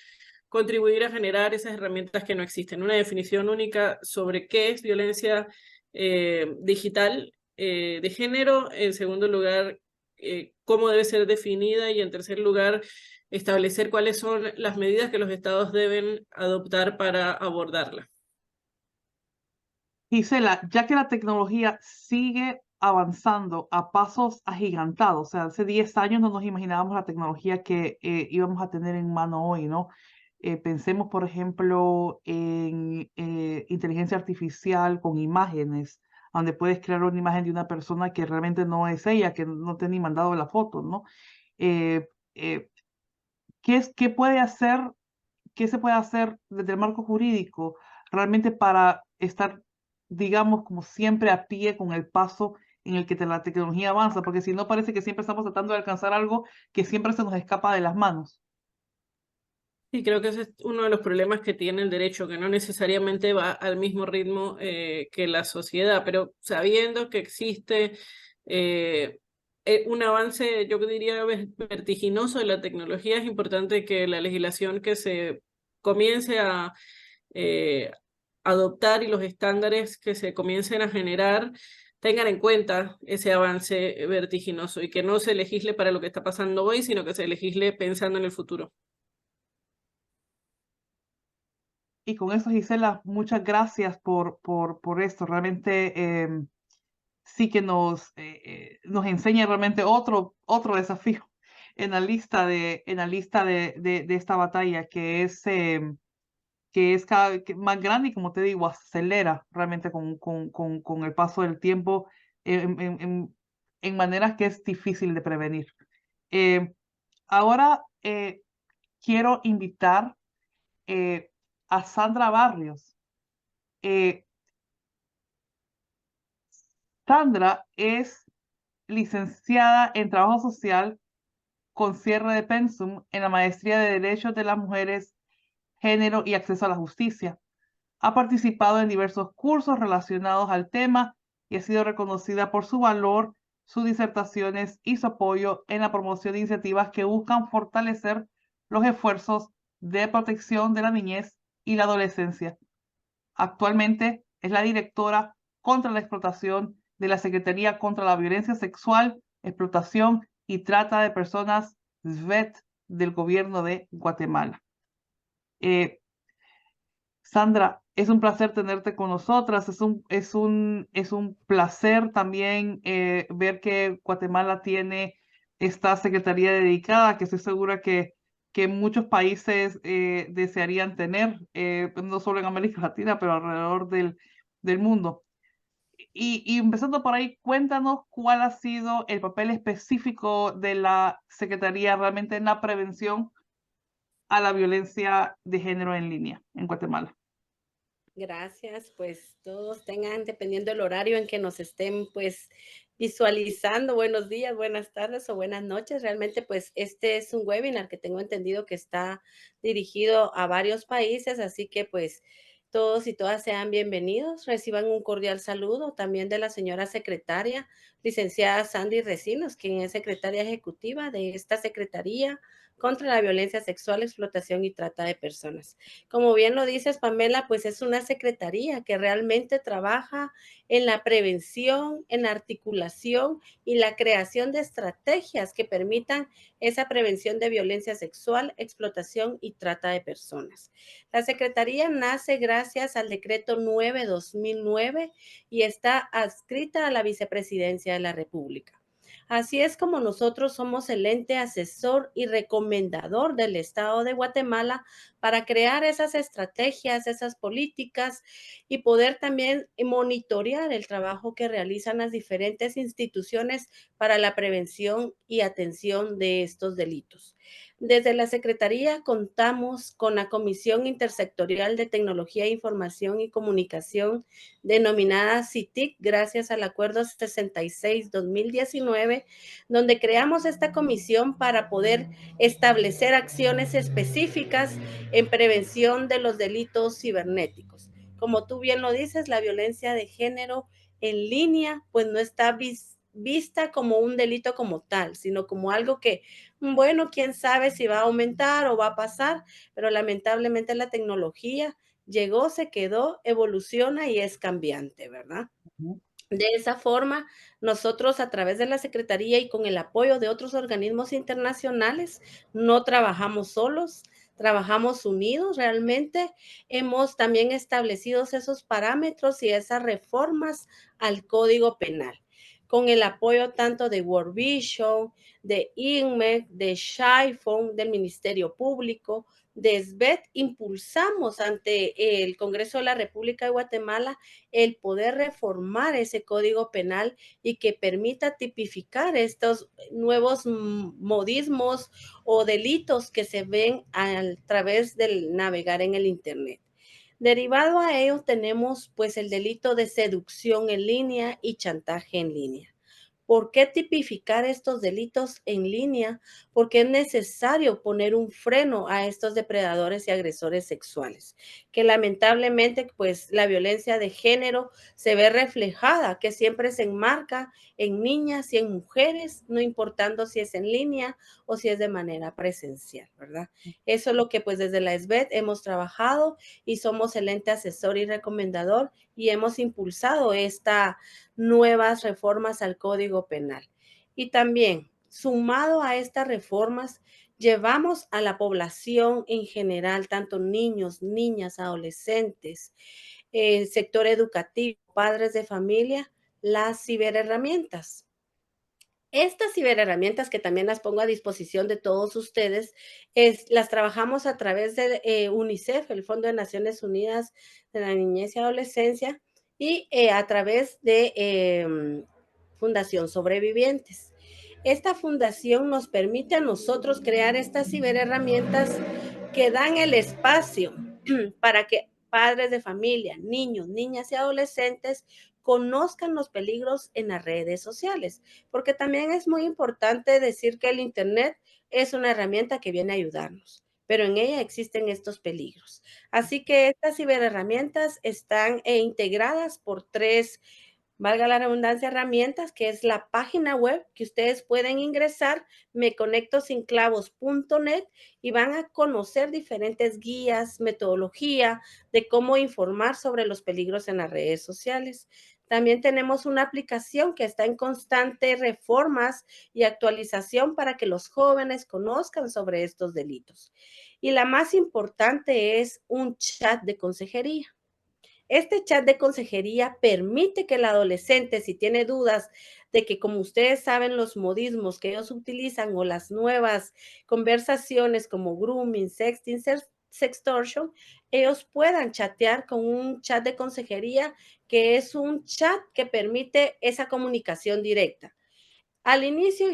Speaker 8: contribuir a generar esas herramientas que no existen, una definición única sobre qué es violencia digital de género, en segundo lugar, cómo debe ser definida, y en tercer lugar, establecer cuáles son las medidas que los estados deben adoptar para abordarla.
Speaker 1: Gisela, ya que la tecnología sigue avanzando a pasos agigantados. O sea, hace 10 años no nos imaginábamos la tecnología que íbamos a tener en mano hoy, ¿no? Pensemos, por ejemplo, en inteligencia artificial con imágenes, donde puedes crear una imagen de una persona que realmente no es ella, que no te ni mandado la foto, ¿no? ¿Qué puede hacer, qué se puede hacer desde el marco jurídico realmente para estar, digamos, como siempre a pie con el paso en el que la tecnología avanza? Porque si no, parece que siempre estamos tratando de alcanzar algo que siempre se nos escapa de las manos.
Speaker 8: Y creo que ese es uno de los problemas que tiene el derecho, que no necesariamente va al mismo ritmo que la sociedad, pero sabiendo que existe un avance, yo diría, vertiginoso de la tecnología, es importante que la legislación que se comience a adoptar y los estándares que se comiencen a generar tengan en cuenta ese avance vertiginoso y que no se legisle para lo que está pasando hoy, sino que se legisle pensando en el futuro.
Speaker 1: Y con eso, Gisela, muchas gracias por esto. Realmente sí que nos enseña realmente otro desafío en la lista de esta batalla, que es cada vez más grande y, como te digo, acelera realmente con el paso del tiempo en maneras que es difícil de prevenir. Ahora quiero invitar a Sandra Barrios. Sandra es licenciada en Trabajo Social con cierre de pensum en la Maestría de Derechos de las Mujeres, Género y Acceso a la Justicia. Ha participado en diversos cursos relacionados al tema y ha sido reconocida por su valor, sus disertaciones y su apoyo en la promoción de iniciativas que buscan fortalecer los esfuerzos de protección de la niñez y la adolescencia. Actualmente es la directora contra la explotación de la Secretaría contra la Violencia Sexual, Explotación y Trata de Personas, SVET, del Gobierno de Guatemala. Sandra, es un placer tenerte con nosotras. Es un placer también ver que Guatemala tiene esta secretaría dedicada, que estoy segura que muchos países desearían tener, no solo en América Latina, pero alrededor del mundo. Y empezando por ahí, cuéntanos cuál ha sido el papel específico de la Secretaría realmente en la prevención a la violencia de género en línea en Guatemala.
Speaker 9: Gracias, pues todos tengan, dependiendo del horario en que nos estén pues visualizando, buenos días, buenas tardes o buenas noches. Realmente pues este es un webinar que tengo entendido que está dirigido a varios países, así que pues todos y todas sean bienvenidos, reciban un cordial saludo también de la señora secretaria, licenciada Sandy Recinos, quien es secretaria ejecutiva de esta Secretaría contra la Violencia Sexual, Explotación y Trata de Personas. Como bien lo dices, Pamela, pues es una secretaría que realmente trabaja en la prevención, en la articulación y la creación de estrategias que permitan esa prevención de violencia sexual, explotación y trata de personas. La secretaría nace gracias al decreto 9/2009 y está adscrita a la vicepresidencia de la República. Así es como nosotros somos el ente asesor y recomendador del Estado de Guatemala para crear esas estrategias, esas políticas y poder también monitorear el trabajo que realizan las diferentes instituciones para la prevención y atención de estos delitos. Desde la Secretaría contamos con la Comisión Intersectorial de Tecnología, Información y Comunicación, denominada CITIC, gracias al Acuerdo 66/2019, donde creamos esta comisión para poder establecer acciones específicas en prevención de los delitos cibernéticos. Como tú bien lo dices, la violencia de género en línea pues no está vista como un delito como tal, sino como algo que, bueno, quién sabe si va a aumentar o va a pasar, pero lamentablemente la tecnología llegó, se quedó, evoluciona y es cambiante, ¿verdad? De esa forma, nosotros a través de la Secretaría y con el apoyo de otros organismos internacionales, no trabajamos solos, trabajamos unidos. Realmente hemos también establecido esos parámetros y esas reformas al Código Penal. con el apoyo tanto de World Vision, de INMEC, de SHIFON, del Ministerio Público, de SBET, impulsamos ante el Congreso de la República de Guatemala el poder reformar ese Código Penal y que permita tipificar estos nuevos modismos o delitos que se ven a través del navegar en el Internet. Derivado a ello tenemos pues el delito de seducción en línea y chantaje en línea. ¿Por qué tipificar estos delitos en línea? Porque es necesario poner un freno a estos depredadores y agresores sexuales, que lamentablemente pues la violencia de género se ve reflejada, que siempre se enmarca en niñas y en mujeres, no importando si es en línea o si es de manera presencial, ¿verdad? Eso es lo que pues desde la SBET hemos trabajado y somos el ente asesor y recomendador y hemos impulsado estas nuevas reformas al Código Penal. Y también, sumado a estas reformas, llevamos a la población en general, tanto niños, niñas, adolescentes, sector educativo, padres de familia, las ciberherramientas. Estas ciberherramientas que también las pongo a disposición de todos ustedes, las trabajamos a través de UNICEF, el Fondo de Naciones Unidas de la Niñez y Adolescencia, y a través de Fundación Sobrevivientes. Esta fundación nos permite a nosotros crear estas ciberherramientas que dan el espacio para que padres de familia, niños, niñas y adolescentes conozcan los peligros en las redes sociales, porque también es muy importante decir que el Internet es una herramienta que viene a ayudarnos, pero en ella existen estos peligros. Así que estas ciberherramientas están integradas por 3, valga la redundancia, herramientas, que es la página web que ustedes pueden ingresar, meconectosinclavos.net, y van a conocer diferentes guías, metodología de cómo informar sobre los peligros en las redes sociales. También tenemos una aplicación que está en constante reformas y actualización para que los jóvenes conozcan sobre estos delitos. Y la más importante es un chat de consejería. Este chat de consejería permite que el adolescente, si tiene dudas de que, como ustedes saben, los modismos que ellos utilizan o las nuevas conversaciones como grooming, sexting, sextortion, ellos puedan chatear con un chat de consejería, que es un chat que permite esa comunicación directa. Al inicio,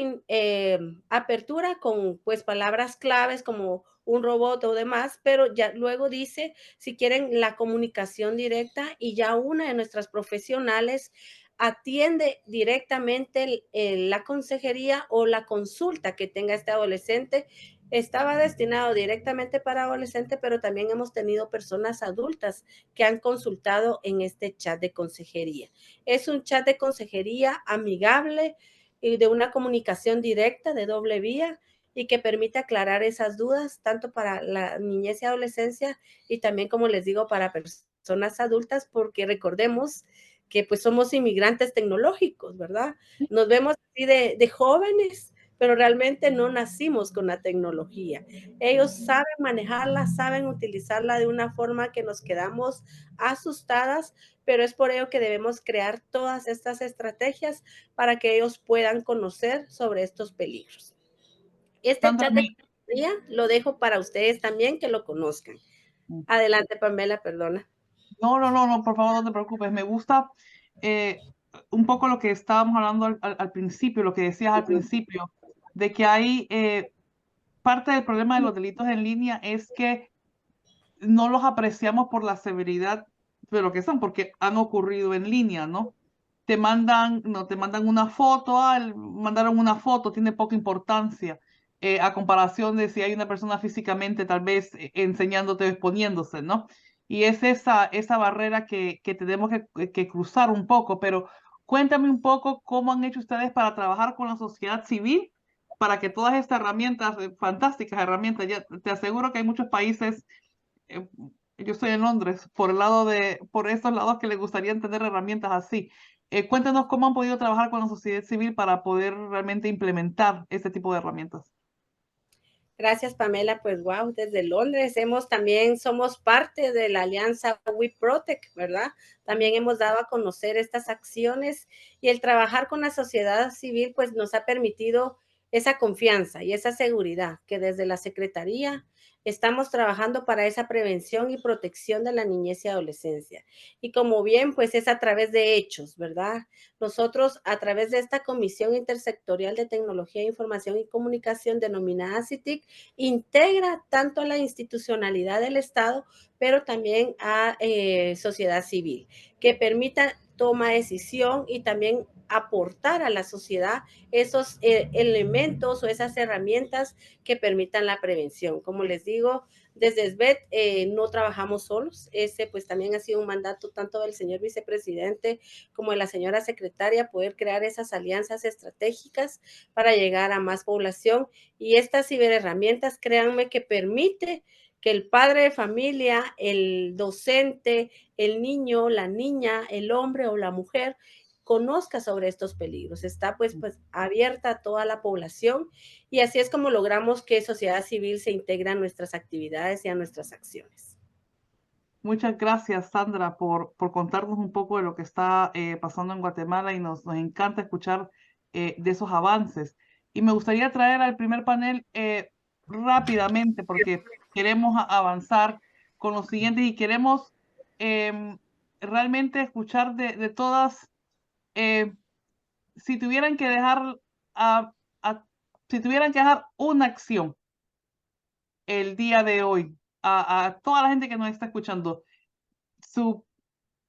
Speaker 9: apertura con pues palabras claves como un robot o demás, pero ya luego dice si quieren la comunicación directa, y ya una de nuestras profesionales atiende directamente la consejería o la consulta que tenga este adolescente. Estaba destinado directamente para adolescente, pero también hemos tenido personas adultas que han consultado en este chat de consejería. Es un chat de consejería amigable y de una comunicación directa de doble vía, y que permite aclarar esas dudas tanto para la niñez y adolescencia y también, como les digo, para personas adultas, porque recordemos que pues somos inmigrantes tecnológicos, ¿verdad? Nos vemos así de jóvenes, pero realmente no nacimos con la tecnología. Ellos saben manejarla, saben utilizarla de una forma que nos quedamos asustadas, pero es por ello que debemos crear todas estas estrategias para que ellos puedan conocer sobre estos peligros. Este
Speaker 1: Sandra,
Speaker 9: chat de consejería lo dejo para ustedes también que lo conozcan. Adelante, Pamela, perdona.
Speaker 1: No, por favor, no te preocupes. Me gusta un poco lo que estábamos hablando al principio, lo que decías al principio, de que hay parte del problema de los delitos en línea es que no los apreciamos por la severidad de lo que son, porque han ocurrido en línea, ¿no? Te mandan una foto, mandaron una foto, tiene poca importancia a comparación de si hay una persona físicamente tal vez enseñándote o exponiéndose, ¿no? Y es esa barrera que tenemos que cruzar un poco, pero cuéntame un poco cómo han hecho ustedes para trabajar con la sociedad civil para que todas estas herramientas, fantásticas herramientas, ya te aseguro que hay muchos países, yo estoy en Londres, por estos lados que les gustaría tener herramientas así. Cuéntanos cómo han podido trabajar con la sociedad civil para poder realmente implementar este tipo de herramientas.
Speaker 9: Gracias, Pamela. Pues wow, desde Londres somos parte de la alianza We Protect, ¿verdad? También hemos dado a conocer estas acciones y el trabajar con la sociedad civil pues nos ha permitido esa confianza y esa seguridad que desde la Secretaría estamos trabajando para esa prevención y protección de la niñez y adolescencia. Y como bien, pues es a través de hechos, ¿verdad? Nosotros, a través de esta Comisión Intersectorial de Tecnología, Información y Comunicación, denominada CITIC, integra tanto a la institucionalidad del Estado, pero también a sociedad civil, que permita toma de decisión y también aportar a la sociedad esos elementos o esas herramientas que permitan la prevención. Como les digo, desde SBET no trabajamos solos. Ese pues también ha sido un mandato tanto del señor vicepresidente como de la señora secretaria, poder crear esas alianzas estratégicas para llegar a más población. Y estas ciberherramientas, créanme que permite que el padre de familia, el docente, el niño, la niña, el hombre o la mujer conozca sobre estos peligros. Está pues abierta a toda la población y así es como logramos que sociedad civil se integre a nuestras actividades y a nuestras acciones.
Speaker 1: Muchas gracias, Sandra, por contarnos un poco de lo que está pasando en Guatemala y nos encanta escuchar de esos avances. Y me gustaría traer al primer panel rápidamente porque queremos avanzar con los siguientes y queremos realmente escuchar de todas. Si tuvieran que dejar si tuvieran que dejar una acción el día de hoy a toda la gente que nos está escuchando, su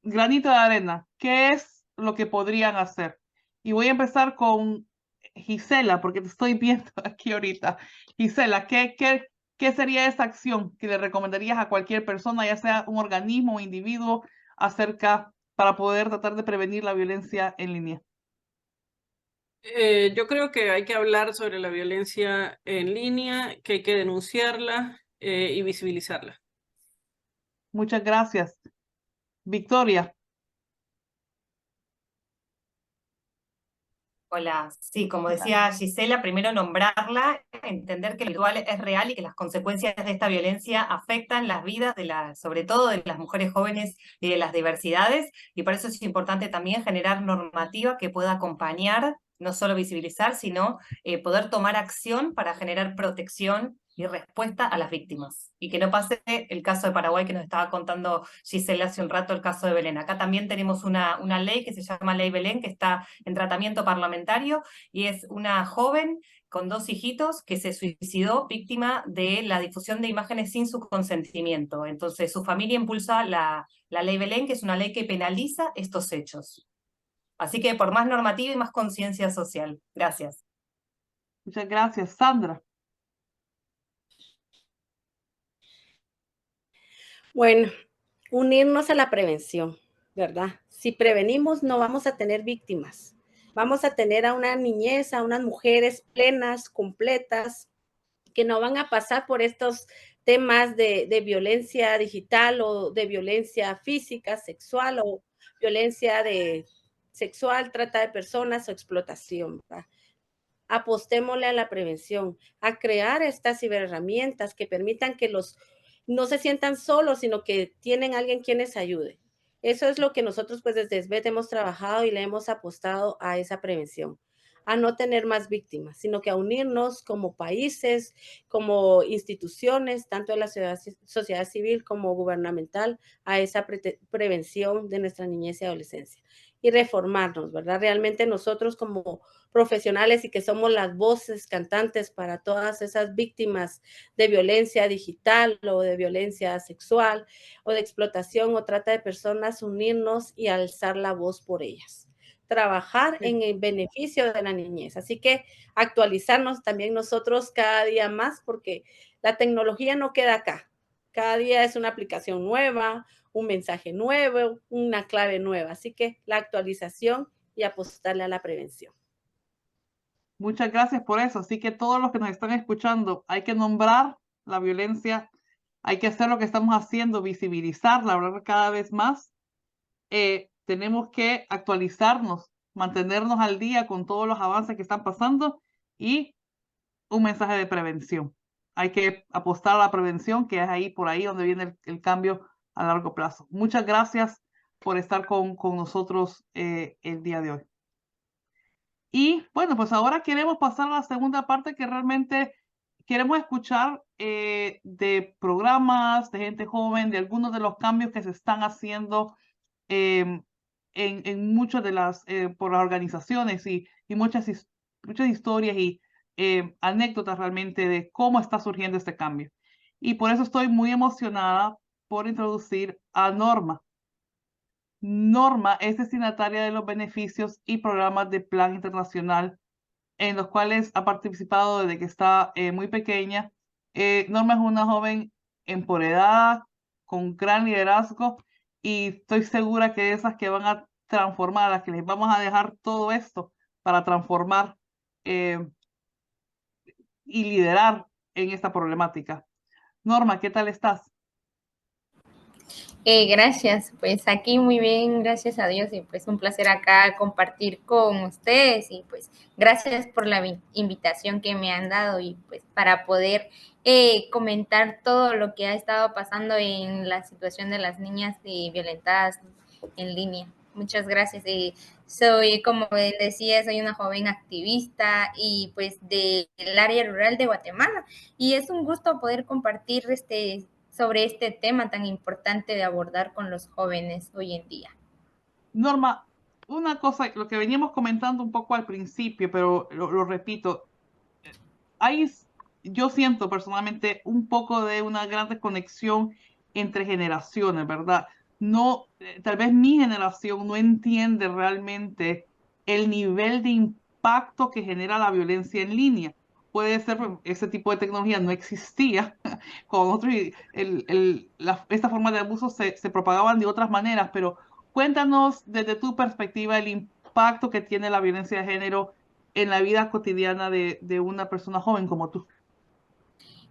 Speaker 1: granito de arena, ¿qué es lo que podrían hacer? Y voy a empezar con Gisela, porque te estoy viendo aquí ahorita. Gisela, ¿qué sería esa acción que le recomendarías a cualquier persona, ya sea un organismo o individuo, para poder tratar de prevenir la violencia en línea?
Speaker 8: Yo creo que hay que hablar sobre la violencia en línea, que hay que denunciarla y visibilizarla.
Speaker 1: Muchas gracias. Victoria.
Speaker 6: Hola, sí, como decía Gisela, primero nombrarla, entender que lo virtual es real y que las consecuencias de esta violencia afectan las vidas sobre todo de las mujeres jóvenes y de las diversidades, y por eso es importante también generar normativa que pueda acompañar, no solo visibilizar, sino poder tomar acción para generar protección y respuesta a las víctimas. Y que no pase el caso de Paraguay que nos estaba contando Gisela hace un rato, el caso de Belén. Acá también tenemos una ley que se llama Ley Belén, que está en tratamiento parlamentario, y es una joven con 2 hijitos que se suicidó víctima de la difusión de imágenes sin su consentimiento. Entonces su familia impulsa la Ley Belén, que es una ley que penaliza estos hechos. Así que por más normativa y más conciencia social. Gracias.
Speaker 1: Muchas gracias. Sandra.
Speaker 9: Bueno, unirnos a la prevención, ¿verdad? Si prevenimos, no vamos a tener víctimas. Vamos a tener a una niñez, a unas mujeres plenas, completas, que no van a pasar por estos temas de violencia digital o de violencia física, sexual o violencia sexual, trata de personas o explotación, ¿verdad? Apostémosle a la prevención, a crear estas ciberherramientas que permitan que no se sientan solos, sino que tienen alguien quien les ayude. Eso es lo que nosotros pues desde SBET hemos trabajado y le hemos apostado a esa prevención, a no tener más víctimas, sino que a unirnos como países, como instituciones, tanto de la sociedad civil como gubernamental, a esa prevención de nuestra niñez y adolescencia. Y reformarnos, ¿verdad? Realmente nosotros como profesionales y que somos las voces cantantes para todas esas víctimas de violencia digital o de violencia sexual o de explotación o trata de personas, unirnos y alzar la voz por ellas. Trabajar en el beneficio de la niñez. Así que actualizarnos también nosotros cada día más porque la tecnología no queda acá. Cada día es una aplicación nueva, un mensaje nuevo, una clave nueva. Así que la actualización y apostarle a la prevención.
Speaker 1: Muchas gracias por eso. Así que todos los que nos están escuchando, hay que nombrar la violencia, hay que hacer lo que estamos haciendo, visibilizarla, hablar cada vez más. Tenemos que actualizarnos, mantenernos al día con todos los avances que están pasando y un mensaje de prevención. hay que apostar a la prevención, que es ahí, por ahí donde viene el cambio a largo plazo. Muchas gracias por estar con nosotros el día de hoy. Y bueno, pues ahora queremos pasar a la segunda parte, que realmente queremos escuchar de programas, de gente joven, de algunos de los cambios que se están haciendo en muchas de las, por las organizaciones y muchas historias y anécdotas realmente de cómo está surgiendo este cambio. Y por eso estoy muy emocionada por introducir a Norma. Norma es destinataria de los beneficios y programas de Plan Internacional en los cuales ha participado desde que está muy pequeña. Norma es una joven empoderada, con gran liderazgo, y estoy segura que esas que van a transformar, a las que les vamos a dejar todo esto para transformar y liderar en esta problemática. Norma, ¿qué tal estás?
Speaker 10: Gracias, pues aquí muy bien, gracias a Dios, y pues un placer acá compartir con ustedes, y pues gracias por la invitación que me han dado, y pues para poder comentar todo lo que ha estado pasando en la situación de las niñas violentadas en línea. Muchas gracias. Soy, como decía, soy una joven activista y pues del área rural de Guatemala, y es un gusto poder compartir sobre este tema tan importante de abordar con los jóvenes hoy en día.
Speaker 1: Norma, una cosa, lo que veníamos comentando un poco al principio, pero lo repito, yo siento personalmente un poco de una gran desconexión entre generaciones, ¿verdad? No, tal vez mi generación no entiende realmente el nivel de impacto que genera la violencia en línea. Puede ser, ese tipo de tecnología no existía con nosotros, y esta forma de abuso se propagaban de otras maneras, pero cuéntanos desde tu perspectiva el impacto que tiene la violencia de género en la vida cotidiana de una persona joven como tú.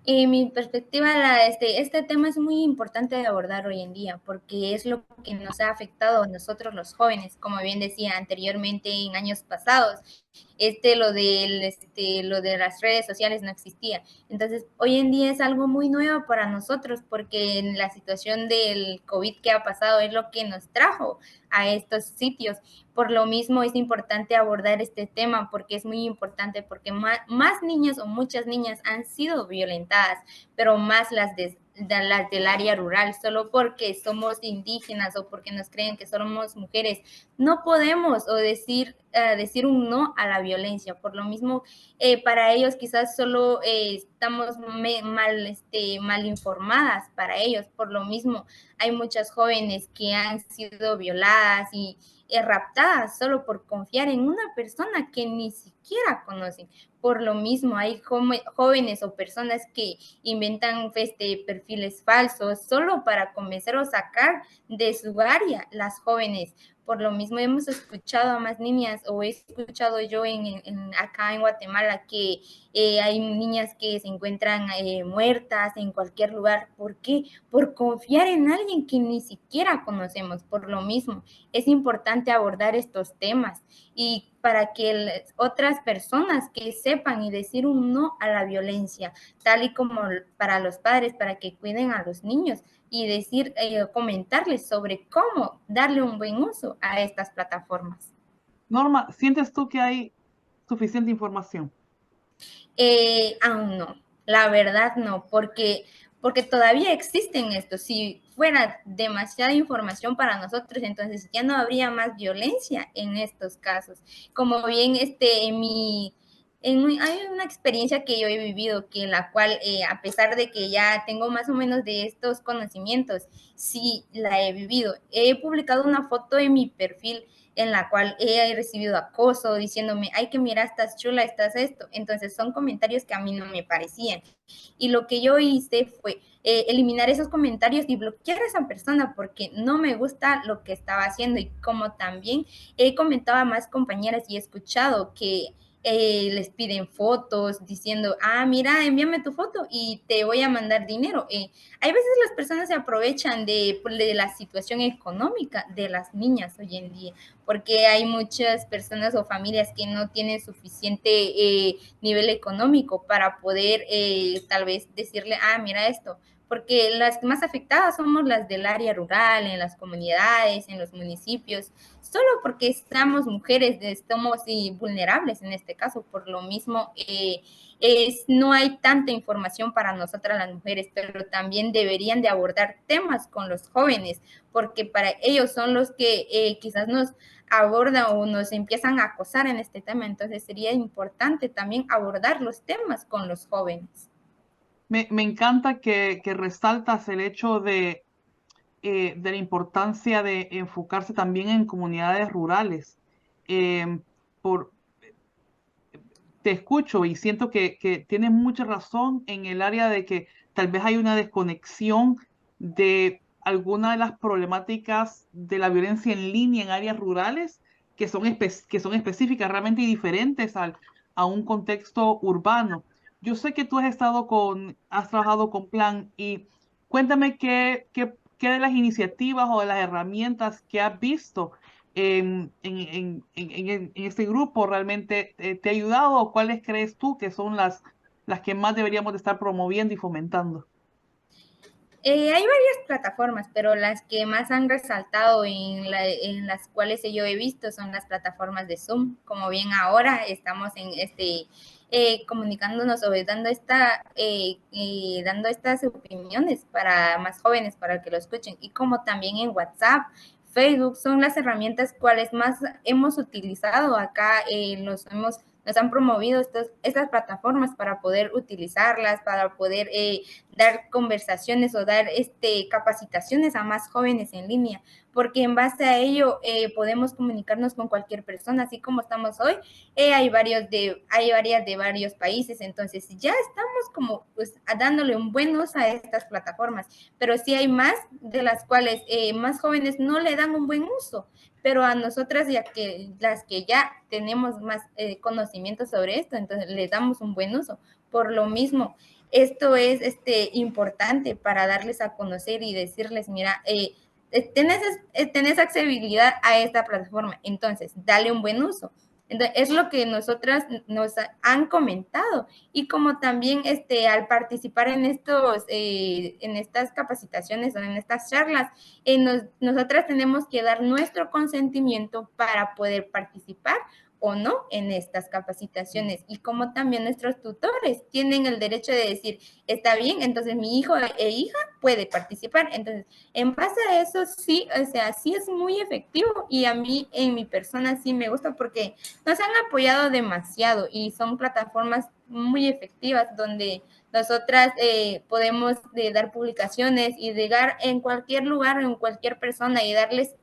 Speaker 10: En mi perspectiva, este tema es muy importante de abordar hoy en día porque es lo que nos ha afectado a nosotros los jóvenes, como bien decía anteriormente en años pasados. Lo de las redes sociales no existía. Entonces, hoy en día es algo muy nuevo para nosotros porque en la situación del COVID que ha pasado es lo que nos trajo a estos sitios. Por lo mismo es importante abordar este tema porque es muy importante, porque más niñas o muchas niñas han sido violentadas, pero más las del área rural, solo porque somos indígenas o porque nos creen que somos mujeres. No podemos decir un no a la violencia. Por lo mismo, para ellos quizás solo estamos mal informadas para ellos. Por lo mismo, hay muchas jóvenes que han sido violadas y raptadas solo por confiar en una persona que ni siquiera conocen. Por lo mismo, hay jóvenes o personas que inventan perfiles falsos solo para convencer o sacar de su área las jóvenes. Por lo mismo, hemos escuchado a más niñas, o he escuchado yo acá en Guatemala, que hay niñas que se encuentran muertas en cualquier lugar. ¿Por qué? Por confiar en alguien que ni siquiera conocemos. Por lo mismo, es importante abordar estos temas y para que otras personas que sepan y decir un no a la violencia, tal y como para los padres, para que cuiden a los niños y comentarles sobre cómo darle un buen uso a estas plataformas.
Speaker 1: Norma, ¿sientes tú que hay suficiente información?
Speaker 10: Aún no, la verdad no, porque todavía existen estos. Si fuera demasiada información para nosotros, entonces ya no habría más violencia en estos casos. Como bien hay una experiencia que yo he vivido, que en la cual, a pesar de que ya tengo más o menos de estos conocimientos, sí la he vivido. He publicado una foto en mi perfil en la cual he recibido acoso diciéndome, ay, que mira, estás chula, estás esto. Entonces son comentarios que a mí no me parecían. Y lo que yo hice fue eliminar esos comentarios y bloquear a esa persona porque no me gusta lo que estaba haciendo. Y como también he comentado a más compañeras y he escuchado que les piden fotos diciendo, ah, mira, envíame tu foto y te voy a mandar dinero. Hay veces las personas se aprovechan de la situación económica de las niñas hoy en día, porque hay muchas personas o familias que no tienen suficiente nivel económico para poder tal vez decirle, ah, mira esto, porque las más afectadas somos las del área rural, en las comunidades, en los municipios, solo porque estamos mujeres, estamos vulnerables en este caso, por lo mismo no hay tanta información para nosotras las mujeres, pero también deberían de abordar temas con los jóvenes, porque para ellos son los que quizás nos abordan o nos empiezan a acosar en este tema, entonces sería importante también abordar los temas con los jóvenes.
Speaker 1: Me encanta que resaltas el hecho de la importancia de enfocarse también en comunidades rurales. Por, te escucho y siento que tienes mucha razón en el área de que tal vez hay una desconexión de alguna de las problemáticas de la violencia en línea en áreas rurales que son específicas realmente y diferentes a un contexto urbano. Yo sé que tú has trabajado con Plan y cuéntame qué de las iniciativas o de las herramientas que has visto en este grupo realmente te ha ayudado o cuáles crees tú que son las que más deberíamos de estar promoviendo y fomentando?
Speaker 10: Hay varias plataformas, pero las que más han resaltado en las cuales yo he visto son las plataformas de Zoom. Como bien ahora estamos en comunicándonos o dando estas opiniones para más jóvenes, para que lo escuchen. Y como también en WhatsApp, Facebook, son las herramientas cuales más hemos utilizado acá, nos han promovido estas plataformas para poder utilizarlas, para poder dar conversaciones o dar capacitaciones a más jóvenes en línea, porque en base a ello podemos comunicarnos con cualquier persona, así como estamos hoy. Hay varias de varios países, entonces ya estamos como pues dándole un buen uso a estas plataformas, pero sí hay más de las cuales más jóvenes no le dan un buen uso, pero a nosotras las que ya tenemos más conocimiento sobre esto, entonces le damos un buen uso. Por lo mismo, esto es importante para darles a conocer y decirles, mira, tenés accesibilidad a esta plataforma, entonces dale un buen uso. Entonces, es lo que nosotras nos han comentado, y como también al participar en estas capacitaciones o en estas charlas, nosotras tenemos que dar nuestro consentimiento para poder participar o no en estas capacitaciones, y como también nuestros tutores tienen el derecho de decir, está bien, entonces mi hijo e hija puede participar. Entonces, en base a eso, sí, o sea, sí es muy efectivo, y a mí en mi persona sí me gusta porque nos han apoyado demasiado y son plataformas muy efectivas donde nosotras podemos dar publicaciones y llegar en cualquier lugar, en cualquier persona, y darles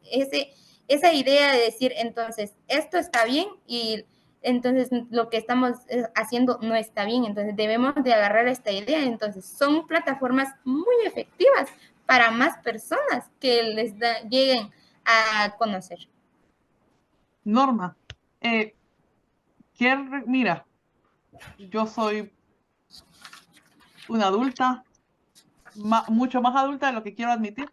Speaker 10: esa idea de decir, entonces, esto está bien y entonces lo que estamos haciendo no está bien, entonces debemos de agarrar esta idea. Entonces, son plataformas muy efectivas para más personas que lleguen a conocer.
Speaker 1: Norma, mira, yo soy una adulta, mucho más adulta de lo que quiero admitir,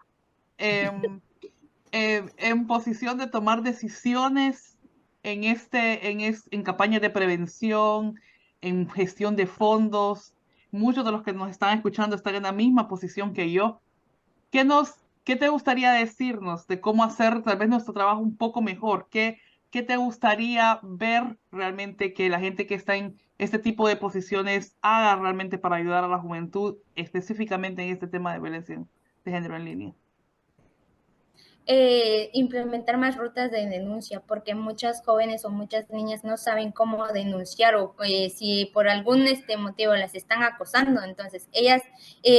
Speaker 1: en posición de tomar decisiones en campañas de prevención, en gestión de fondos. Muchos de los que nos están escuchando están en la misma posición que yo. ¿Qué te gustaría decirnos de cómo hacer tal vez nuestro trabajo un poco mejor? ¿Qué te gustaría ver realmente que la gente que está en este tipo de posiciones haga realmente para ayudar a la juventud, específicamente en este tema de violencia de género en línea?
Speaker 10: Implementar más rutas de denuncia, porque muchas jóvenes o muchas niñas no saben cómo denunciar, o si por algún motivo las están acosando, entonces ellas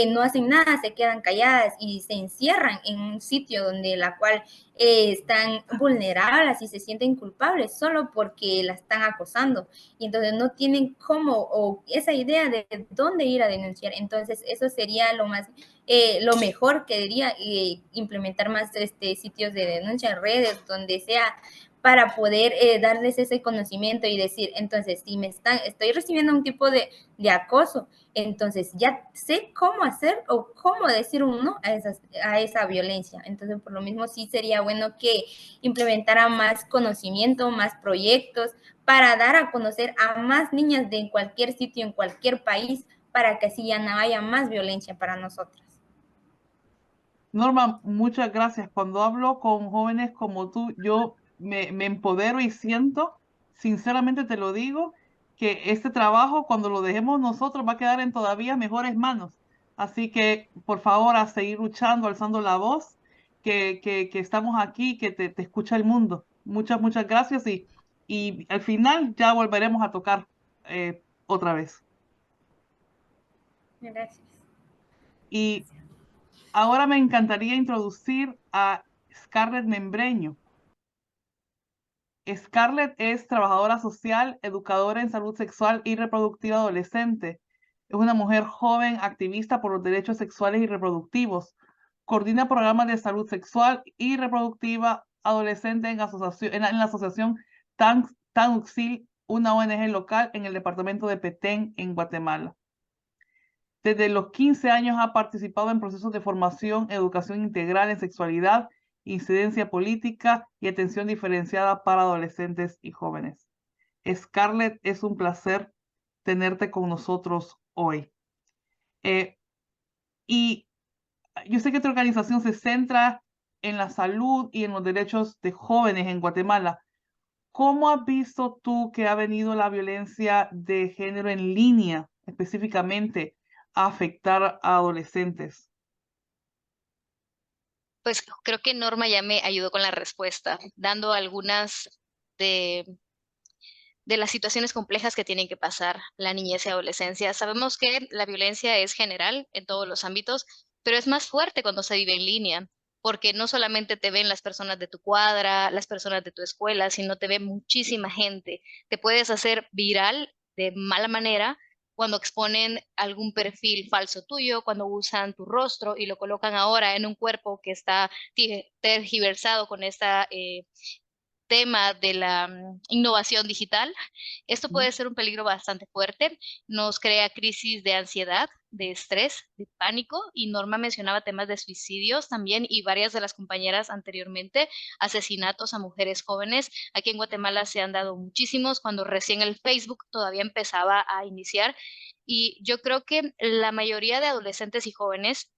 Speaker 10: no hacen nada, se quedan calladas y se encierran en un sitio donde la cual están vulnerables y se sienten culpables solo porque la están acosando, y entonces no tienen cómo o esa idea de dónde ir a denunciar. Entonces eso sería lo mejor que diría, implementar más sitios de denuncia en redes, donde sea para poder darles ese conocimiento y decir, entonces, si estoy recibiendo un tipo de acoso, entonces ya sé cómo hacer o cómo decir un no a esa violencia. Entonces, por lo mismo, sí sería bueno que implementara más conocimiento, más proyectos, para dar a conocer a más niñas de cualquier sitio, en cualquier país, para que así ya no haya más violencia para nosotras.
Speaker 1: Norma, muchas gracias. Cuando hablo con jóvenes como tú, yo me empodero y siento, sinceramente te lo digo, que este trabajo, cuando lo dejemos nosotros, va a quedar en todavía mejores manos. Así que, por favor, a seguir luchando, alzando la voz, que estamos aquí, que te escucha el mundo. Muchas gracias y al final ya volveremos a tocar otra vez.
Speaker 10: Gracias.
Speaker 1: Y ahora me encantaría introducir a Scarlett Membreño. Scarlett es trabajadora social, educadora en salud sexual y reproductiva adolescente. Es una mujer joven, activista por los derechos sexuales y reproductivos. Coordina programas de salud sexual y reproductiva adolescente en la asociación TANUXIL, una ONG local en el departamento de Petén, en Guatemala. Desde los 15 años ha participado en procesos de formación, educación integral en sexualidad, incidencia política y atención diferenciada para adolescentes y jóvenes. Scarlett, es un placer tenerte con nosotros hoy. Y yo sé que tu organización se centra en la salud y en los derechos de jóvenes en Guatemala. ¿Cómo has visto tú que ha venido la violencia de género en línea específicamente a afectar a adolescentes?
Speaker 11: Pues creo que Norma ya me ayudó con la respuesta, dando algunas de las situaciones complejas que tienen que pasar la niñez y adolescencia. Sabemos que la violencia es general en todos los ámbitos, pero es más fuerte cuando se vive en línea, porque no solamente te ven las personas de tu cuadra, las personas de tu escuela, sino te ve muchísima gente. Te puedes hacer viral de mala manera cuando exponen algún perfil falso tuyo, cuando usan tu rostro y lo colocan ahora en un cuerpo que está tergiversado con esta tema de la innovación digital. Esto puede ser un peligro bastante fuerte, nos crea crisis de ansiedad, de estrés, de pánico, y Norma mencionaba temas de suicidios también, y varias de las compañeras anteriormente, asesinatos a mujeres jóvenes. Aquí en Guatemala se han dado muchísimos, cuando recién el Facebook todavía empezaba a iniciar, y yo creo que la mayoría de adolescentes y jóvenes.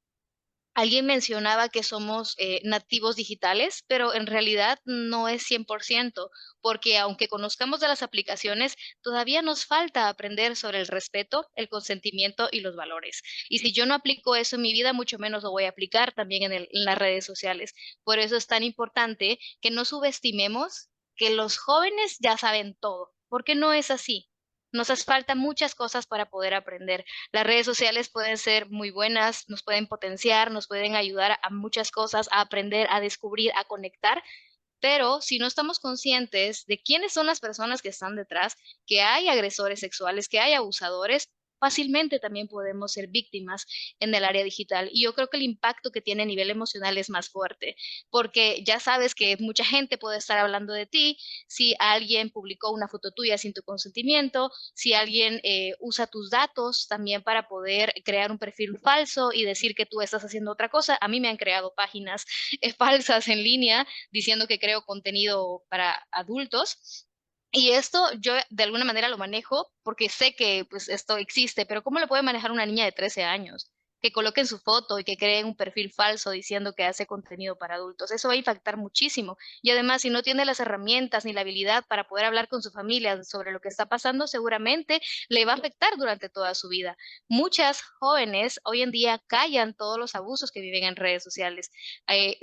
Speaker 11: Alguien mencionaba que somos nativos digitales, pero en realidad no es 100%, porque aunque conozcamos de las aplicaciones, todavía nos falta aprender sobre el respeto, el consentimiento y los valores. Y si yo no aplico eso en mi vida, mucho menos lo voy a aplicar también en las redes sociales. Por eso es tan importante que no subestimemos que los jóvenes ya saben todo, porque no es así. Nos hace falta muchas cosas para poder aprender. Las redes sociales pueden ser muy buenas, nos pueden potenciar, nos pueden ayudar a muchas cosas, a aprender, a descubrir, a conectar, pero si no estamos conscientes de quiénes son las personas que están detrás, que hay agresores sexuales, que hay abusadores, fácilmente también podemos ser víctimas en el área digital. Y yo creo que el impacto que tiene a nivel emocional es más fuerte, porque ya sabes que mucha gente puede estar hablando de ti, si alguien publicó una foto tuya sin tu consentimiento, si alguien usa tus datos también para poder crear un perfil falso y decir que tú estás haciendo otra cosa. A mí me han creado páginas falsas en línea diciendo que creo contenido para adultos. Y esto yo de alguna manera lo manejo porque sé que pues esto existe, pero ¿cómo lo puede manejar una niña de 13 años? Que coloquen su foto y que creen un perfil falso diciendo que hace contenido para adultos. Eso va a impactar muchísimo. Y además, si no tiene las herramientas ni la habilidad para poder hablar con su familia sobre lo que está pasando, seguramente le va a afectar durante toda su vida. Muchas jóvenes hoy en día callan todos los abusos que viven en redes sociales.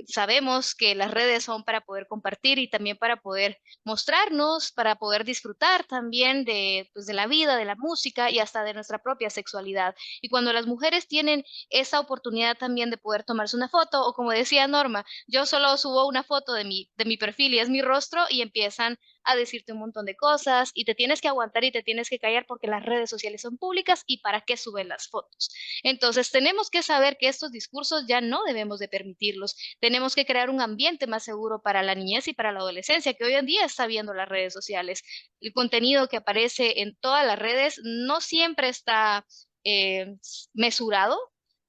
Speaker 11: Sabemos que las redes son para poder compartir y también para poder mostrarnos, para poder disfrutar también de la vida, de la música y hasta de nuestra propia sexualidad. Y cuando las mujeres tienen esa oportunidad también de poder tomarse una foto, o como decía Norma, yo solo subo una foto de mi perfil y es mi rostro y empiezan a decirte un montón de cosas y te tienes que aguantar y te tienes que callar porque las redes sociales son públicas y para qué suben las fotos. Entonces tenemos que saber que estos discursos ya no debemos de permitirlos. Tenemos que crear un ambiente más seguro para la niñez y para la adolescencia que hoy en día está viendo las redes sociales. El contenido que aparece en todas las redes no siempre está mesurado.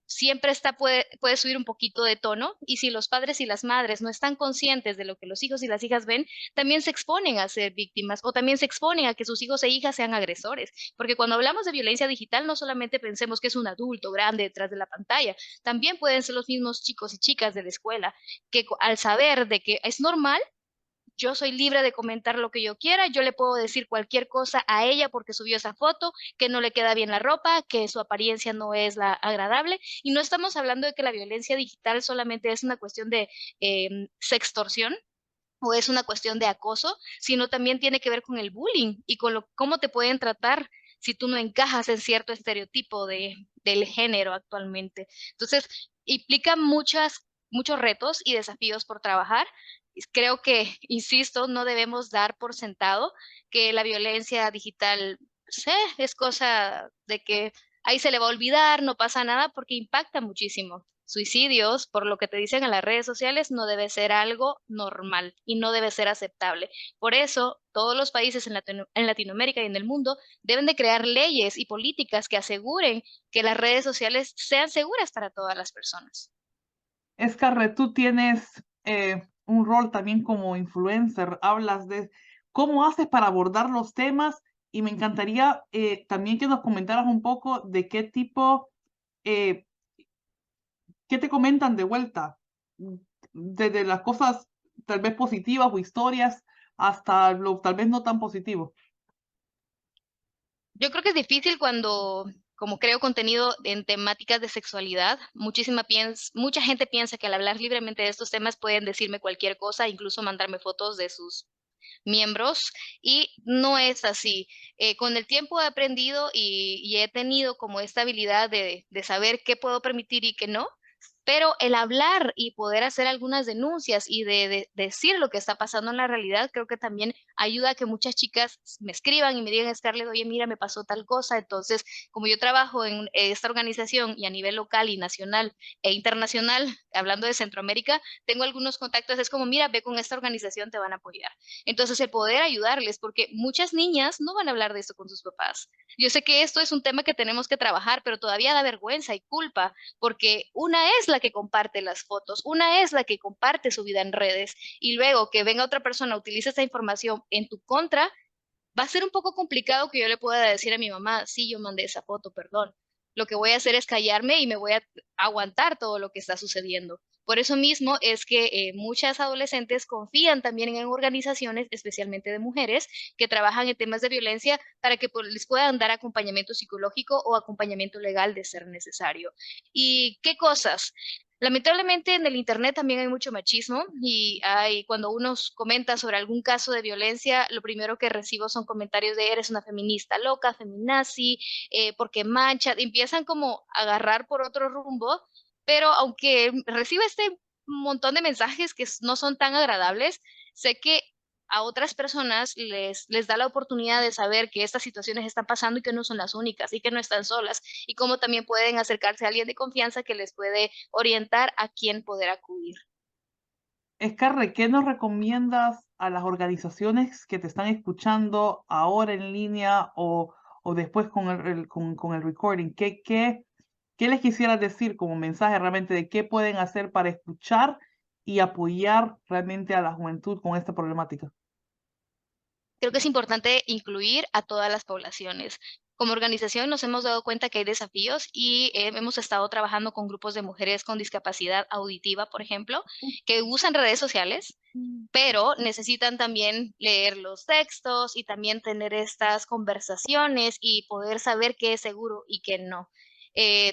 Speaker 11: Siempre puede subir un poquito de tono, y si los padres y las madres no están conscientes de lo que los hijos y las hijas ven, también se exponen a ser víctimas o también se exponen a que sus hijos e hijas sean agresores. Porque cuando hablamos de violencia digital, no solamente pensemos que es un adulto grande detrás de la pantalla, también pueden ser los mismos chicos y chicas de la escuela que al saber de que es normal, yo soy libre de comentar lo que yo quiera, yo le puedo decir cualquier cosa a ella porque subió esa foto, que no le queda bien la ropa, que su apariencia no es la agradable, y no estamos hablando de que la violencia digital solamente es una cuestión de sextorsión o es una cuestión de acoso, sino también tiene que ver con el bullying y con cómo te pueden tratar si tú no encajas en cierto estereotipo del género actualmente. Entonces, implica muchos retos y desafíos por trabajar. Creo que, insisto, no debemos dar por sentado que la violencia digital es cosa de que ahí se le va a olvidar, no pasa nada, porque impacta muchísimo. Suicidios, por lo que te dicen en las redes sociales, no debe ser algo normal y no debe ser aceptable. Por eso, todos los países en Latinoamérica y en el mundo deben de crear leyes y políticas que aseguren que las redes sociales sean seguras para todas las personas.
Speaker 1: Escarre, tú tienes un rol también como influencer, hablas de cómo haces para abordar los temas y me encantaría también que nos comentaras un poco de qué tipo, qué te comentan de vuelta, desde las cosas tal vez positivas o historias hasta lo tal vez no tan positivo.
Speaker 11: Yo creo que es difícil cuando, como creo contenido en temáticas de sexualidad, mucha gente piensa que al hablar libremente de estos temas pueden decirme cualquier cosa, incluso mandarme fotos de sus miembros, y no es así. Con el tiempo he aprendido y he tenido como esta habilidad de saber qué puedo permitir y qué no, pero el hablar y poder hacer algunas denuncias y de decir lo que está pasando en la realidad, creo que también ayuda a que muchas chicas me escriban y me digan: Scarlett, oye, mira, me pasó tal cosa. Entonces, como yo trabajo en esta organización y a nivel local y nacional e internacional, hablando de Centroamérica, tengo algunos contactos, es como: mira, ve con esta organización, te van a apoyar. Entonces, el poder ayudarles, porque muchas niñas no van a hablar de esto con sus papás. Yo sé que esto es un tema que tenemos que trabajar, pero todavía da vergüenza y culpa, porque una es la que comparte las fotos, una es la que comparte su vida en redes, y luego que venga otra persona, utilice esta información en tu contra, va a ser un poco complicado que yo le pueda decir a mi mamá: sí, yo mandé esa foto, perdón. Lo que voy a hacer es callarme y me voy a aguantar todo lo que está sucediendo. Por eso mismo es que muchas adolescentes confían también en organizaciones, especialmente de mujeres, que trabajan en temas de violencia para que les puedan dar acompañamiento psicológico o acompañamiento legal de ser necesario. ¿Y qué cosas? Lamentablemente en el internet también hay mucho machismo y cuando uno comenta sobre algún caso de violencia, lo primero que recibo son comentarios de: eres una feminista loca, feminazi, porque mancha, empiezan como a agarrar por otro rumbo, pero aunque recibo este montón de mensajes que no son tan agradables, sé que a otras personas les da la oportunidad de saber que estas situaciones están pasando y que no son las únicas y que no están solas, y cómo también pueden acercarse a alguien de confianza que les puede orientar a quién poder acudir.
Speaker 1: Escarre, ¿qué nos recomiendas a las organizaciones que te están escuchando ahora en línea o después con el recording? ¿Qué les quisieras decir como mensaje realmente de qué pueden hacer para escuchar y apoyar realmente a la juventud con esta problemática?
Speaker 11: Creo que es importante incluir a todas las poblaciones. Como organización nos hemos dado cuenta que hay desafíos y hemos estado trabajando con grupos de mujeres con discapacidad auditiva, por ejemplo, que usan redes sociales, pero necesitan también leer los textos y también tener estas conversaciones y poder saber qué es seguro y qué no.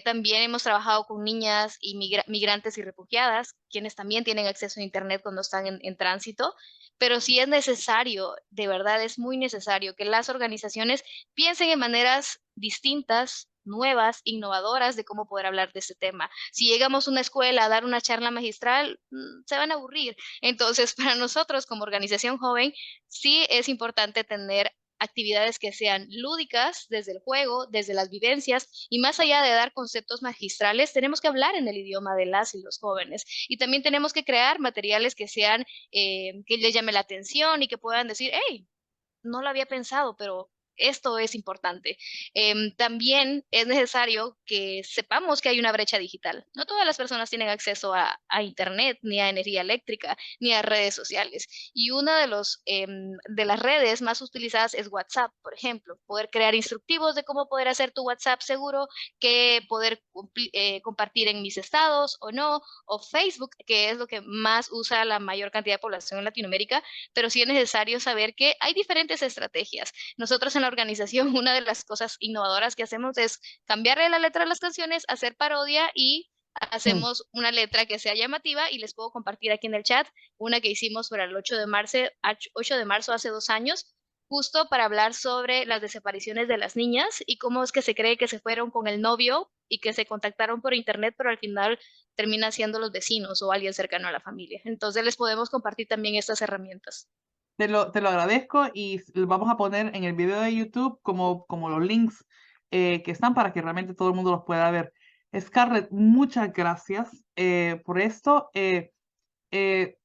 Speaker 11: También hemos trabajado con niñas y migrantes y refugiadas, quienes también tienen acceso a Internet cuando están en tránsito, pero sí es necesario, de verdad es muy necesario, que las organizaciones piensen en maneras distintas nuevas, innovadoras de cómo poder hablar de este tema. Si llegamos a una escuela a dar una charla magistral, se van a aburrir. Entonces, para nosotros como organización joven, sí es importante tener actividades que sean lúdicas desde el juego, desde las vivencias, y más allá de dar conceptos magistrales, tenemos que hablar en el idioma de las y los jóvenes. Y también tenemos que crear materiales que sean, que les llame la atención y que puedan decir, hey, no lo había pensado, pero esto es importante. También es necesario que sepamos que hay una brecha digital. No todas las personas tienen acceso a Internet, ni a energía eléctrica, ni a redes sociales. Y una de las redes más utilizadas es WhatsApp, por ejemplo. Poder crear instructivos de cómo poder hacer tu WhatsApp seguro, que poder compartir en mis estados o no, o Facebook, que es lo que más usa la mayor cantidad de población en Latinoamérica, pero sí es necesario saber que hay diferentes estrategias. Nosotros en la organización, una de las cosas innovadoras que hacemos es cambiarle la letra a las canciones, hacer parodia y hacemos una letra que sea llamativa, y les puedo compartir aquí en el chat una que hicimos para el 8 de marzo hace 2 años, justo para hablar sobre las desapariciones de las niñas y cómo es que se cree que se fueron con el novio y que se contactaron por internet, pero al final termina siendo los vecinos o alguien cercano a la familia. Entonces les podemos compartir también estas herramientas.
Speaker 1: Te lo agradezco, y lo vamos a poner en el video de YouTube como los links que están para que realmente todo el mundo los pueda ver. Scarlett, muchas gracias por esto.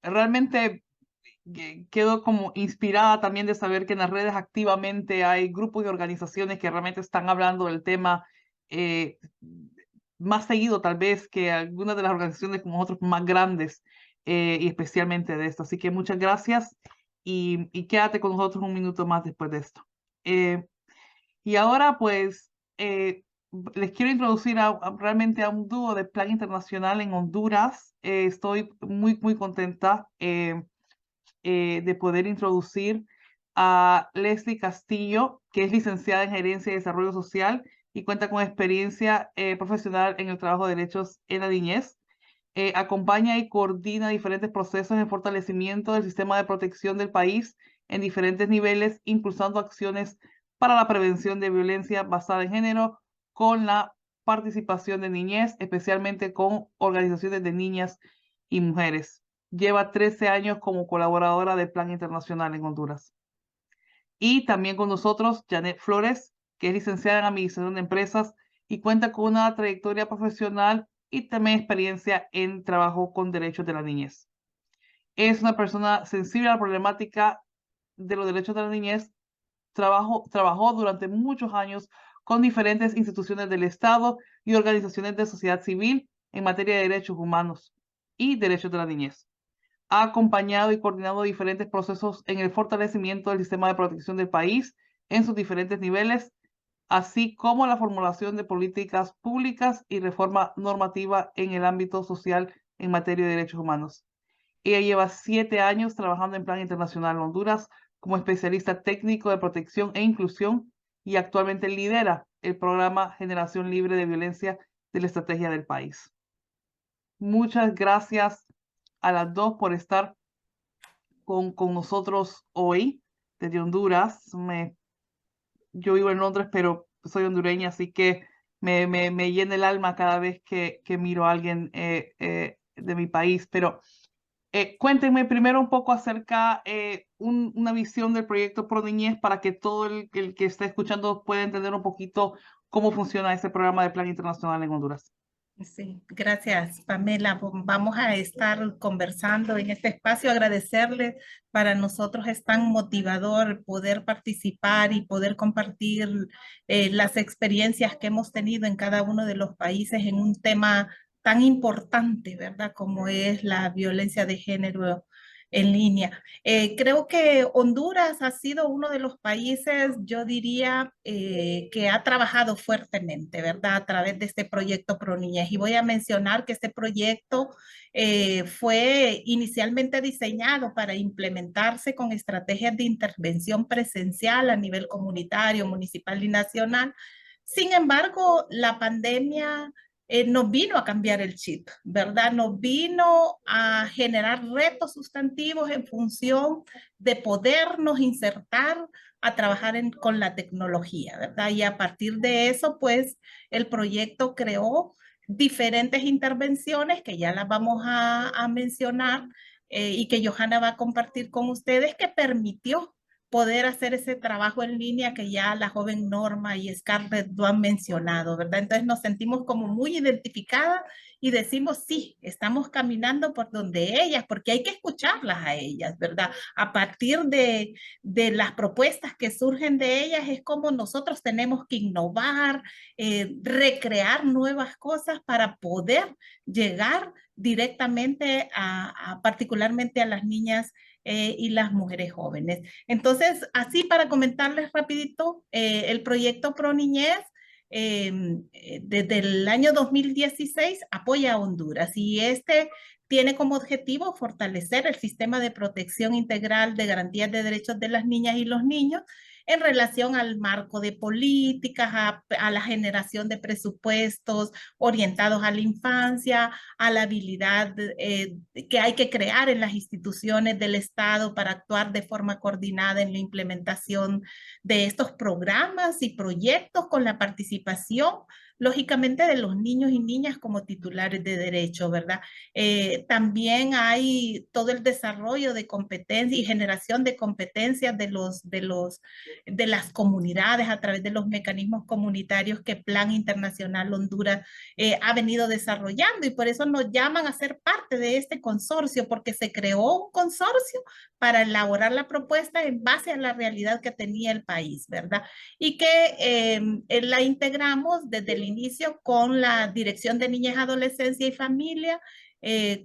Speaker 1: Realmente quedo como inspirada también de saber que en las redes activamente hay grupos y organizaciones que realmente están hablando del tema más seguido tal vez que algunas de las organizaciones como nosotros más grandes, y especialmente de esto. Así que muchas gracias, y quédate con nosotros un minuto más después de esto. Y ahora pues les quiero introducir realmente a un dúo de Plan Internacional en Honduras. Estoy muy contenta de poder introducir a Leslie Castillo, que es licenciada en Gerencia y Desarrollo Social y cuenta con experiencia profesional en el trabajo de derechos en la niñez. Acompaña y coordina diferentes procesos de fortalecimiento del sistema de protección del país en diferentes niveles, impulsando acciones para la prevención de violencia basada en género, con la participación de niñez, especialmente con organizaciones de niñas y mujeres. Lleva 13 años como colaboradora de Plan Internacional en Honduras. Y también con nosotros, Janet Flores, que es licenciada en Administración de Empresas y cuenta con una trayectoria profesional y también experiencia en trabajo con derechos de la niñez. Es una persona sensible a la problemática de los derechos de la niñez. Trabajó durante muchos años con diferentes instituciones del Estado y organizaciones de sociedad civil en materia de derechos humanos y derechos de la niñez. Ha acompañado y coordinado diferentes procesos en el fortalecimiento del sistema de protección del país en sus diferentes niveles, así como la formulación de políticas públicas y reforma normativa en el ámbito social en materia de derechos humanos. Ella lleva 7 años trabajando en Plan Internacional en Honduras como especialista técnico de protección e inclusión, y actualmente lidera el programa Generación Libre de Violencia de la estrategia del país. Muchas gracias a las dos por estar con nosotros hoy desde Honduras. Yo vivo en Londres, pero soy hondureña, así que me llena el alma cada vez que miro a alguien de mi país. Pero cuéntenme primero un poco acerca una visión del proyecto Pro Niñez, para que todo el que está escuchando pueda entender un poquito cómo funciona ese programa de Plan Internacional en Honduras.
Speaker 12: Sí, gracias, Pamela. Vamos a estar conversando en este espacio. Agradecerles, para nosotros es tan motivador poder participar y poder compartir las experiencias que hemos tenido en cada uno de los países en un tema tan importante, ¿verdad? Como es la violencia de género en línea. Creo que Honduras ha sido uno de los países, yo diría, que ha trabajado fuertemente, ¿verdad? A través de este proyecto Pro Niñez. Y voy a mencionar que este proyecto fue inicialmente diseñado para implementarse con estrategias de intervención presencial a nivel comunitario, municipal y nacional. Sin embargo, la pandemia nos vino a cambiar el chip, ¿verdad? Nos vino a generar retos sustantivos en función de podernos insertar a trabajar con la tecnología, ¿verdad? Y a partir de eso, pues, el proyecto creó diferentes intervenciones que ya las vamos a mencionar y que Johanna va a compartir con ustedes, que permitió poder hacer ese trabajo en línea que ya la joven Norma y Scarlett lo han mencionado, ¿verdad? Entonces nos sentimos como muy identificadas y decimos, sí, estamos caminando por donde ellas, porque hay que escucharlas a ellas, ¿verdad? A partir de las propuestas que surgen de ellas es como nosotros tenemos que innovar, recrear nuevas cosas para poder llegar directamente particularmente a las niñas y las mujeres jóvenes. Entonces, así para comentarles rapidito, el proyecto Pro Niñez desde el año 2016 apoya a Honduras y tiene como objetivo fortalecer el sistema de protección integral de garantías de derechos de las niñas y los niños en relación al marco de políticas, a la generación de presupuestos orientados a la infancia, a la habilidad que hay que crear en las instituciones del Estado para actuar de forma coordinada en la implementación de estos programas y proyectos con la participación, lógicamente, de los niños y niñas como titulares de derecho, ¿verdad? También hay todo el desarrollo de competencias y generación de competencias de las comunidades a través de los mecanismos comunitarios que Plan Internacional Honduras ha venido desarrollando, y por eso nos llaman a ser parte de este consorcio, porque se creó un consorcio para elaborar la propuesta en base a la realidad que tenía el país, ¿verdad? Y que la integramos desde el inicio con la Dirección de Niñez, Adolescencia y Familia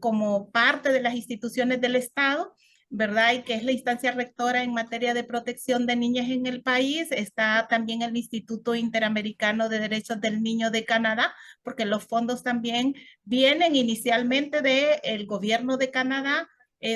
Speaker 12: como parte de las instituciones del Estado, ¿verdad? Y que es la instancia rectora en materia de protección de niñas en el país. Está también el Instituto Interamericano de Derechos del Niño de Canadá, porque los fondos también vienen inicialmente del gobierno de Canadá,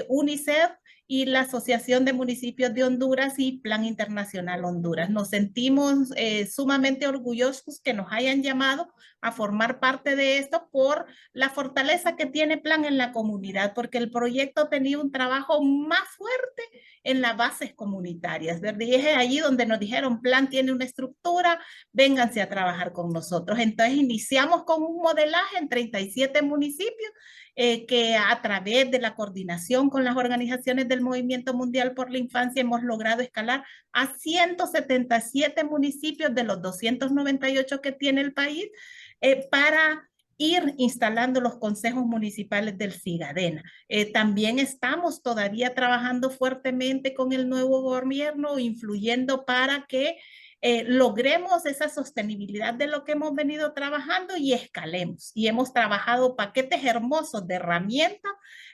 Speaker 12: UNICEF y la Asociación de Municipios de Honduras y Plan Internacional Honduras. Nos sentimos sumamente orgullosos que nos hayan llamado a formar parte de esto por la fortaleza que tiene Plan en la comunidad, porque el proyecto tenía un trabajo más fuerte en las bases comunitarias, ¿verdad? Y es allí donde nos dijeron, Plan tiene una estructura, vénganse a trabajar con nosotros. Entonces iniciamos con un modelaje en 37 municipios, que a través de la coordinación con las organizaciones del Movimiento Mundial por la Infancia hemos logrado escalar a 177 municipios de los 298 que tiene el país, para ir instalando los consejos municipales del Cigadena. También estamos todavía trabajando fuertemente con el nuevo gobierno, influyendo para que logremos esa sostenibilidad de lo que hemos venido trabajando y escalemos. Y hemos trabajado paquetes hermosos de herramientas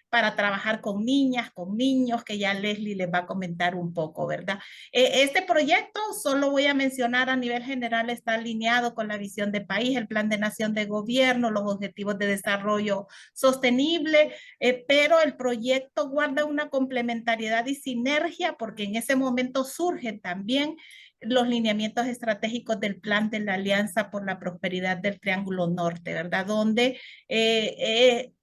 Speaker 12: para trabajar con niñas, con niños, que ya Leslie les va a comentar un poco, ¿verdad? Este proyecto, solo voy a mencionar a nivel general, está alineado con la visión de país, el plan de nación de gobierno, los objetivos de desarrollo sostenible, pero el proyecto guarda una complementariedad y sinergia porque en ese momento surgen también los lineamientos estratégicos del plan de la Alianza por la Prosperidad del Triángulo Norte, ¿verdad? Donde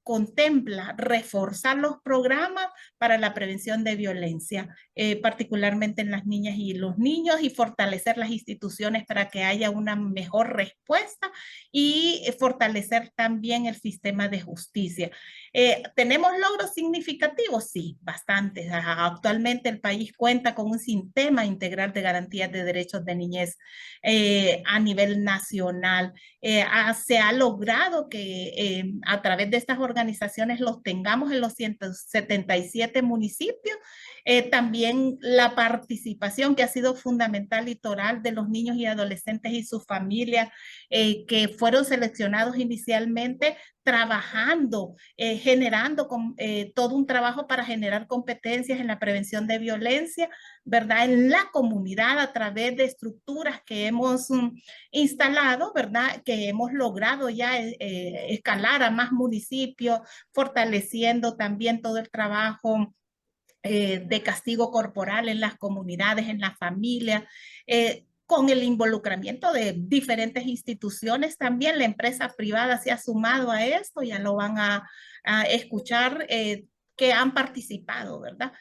Speaker 12: contempla reforzar los programas para la prevención de violencia, particularmente en las niñas y los niños, y fortalecer las instituciones para que haya una mejor respuesta y fortalecer también el sistema de justicia. ¿Tenemos logros significativos? Sí, bastantes. Actualmente el país cuenta con un sistema integral de garantías de derechos de niñez a nivel nacional. Se ha logrado que a través de estas organizaciones los tengamos en los 177 municipios. También la participación que ha sido fundamental y total de los niños y adolescentes y sus familias que fueron seleccionados inicialmente, trabajando, generando todo un trabajo para generar competencias en la prevención de violencia, ¿verdad? En la comunidad a través de estructuras que hemos instalado, ¿verdad? Que hemos logrado ya escalar a más municipios, fortaleciendo también todo el trabajo de castigo corporal en las comunidades, en las familias, con el involucramiento de diferentes instituciones también. La empresa privada se ha sumado a esto, ya lo van a escuchar, que han participado, ¿verdad?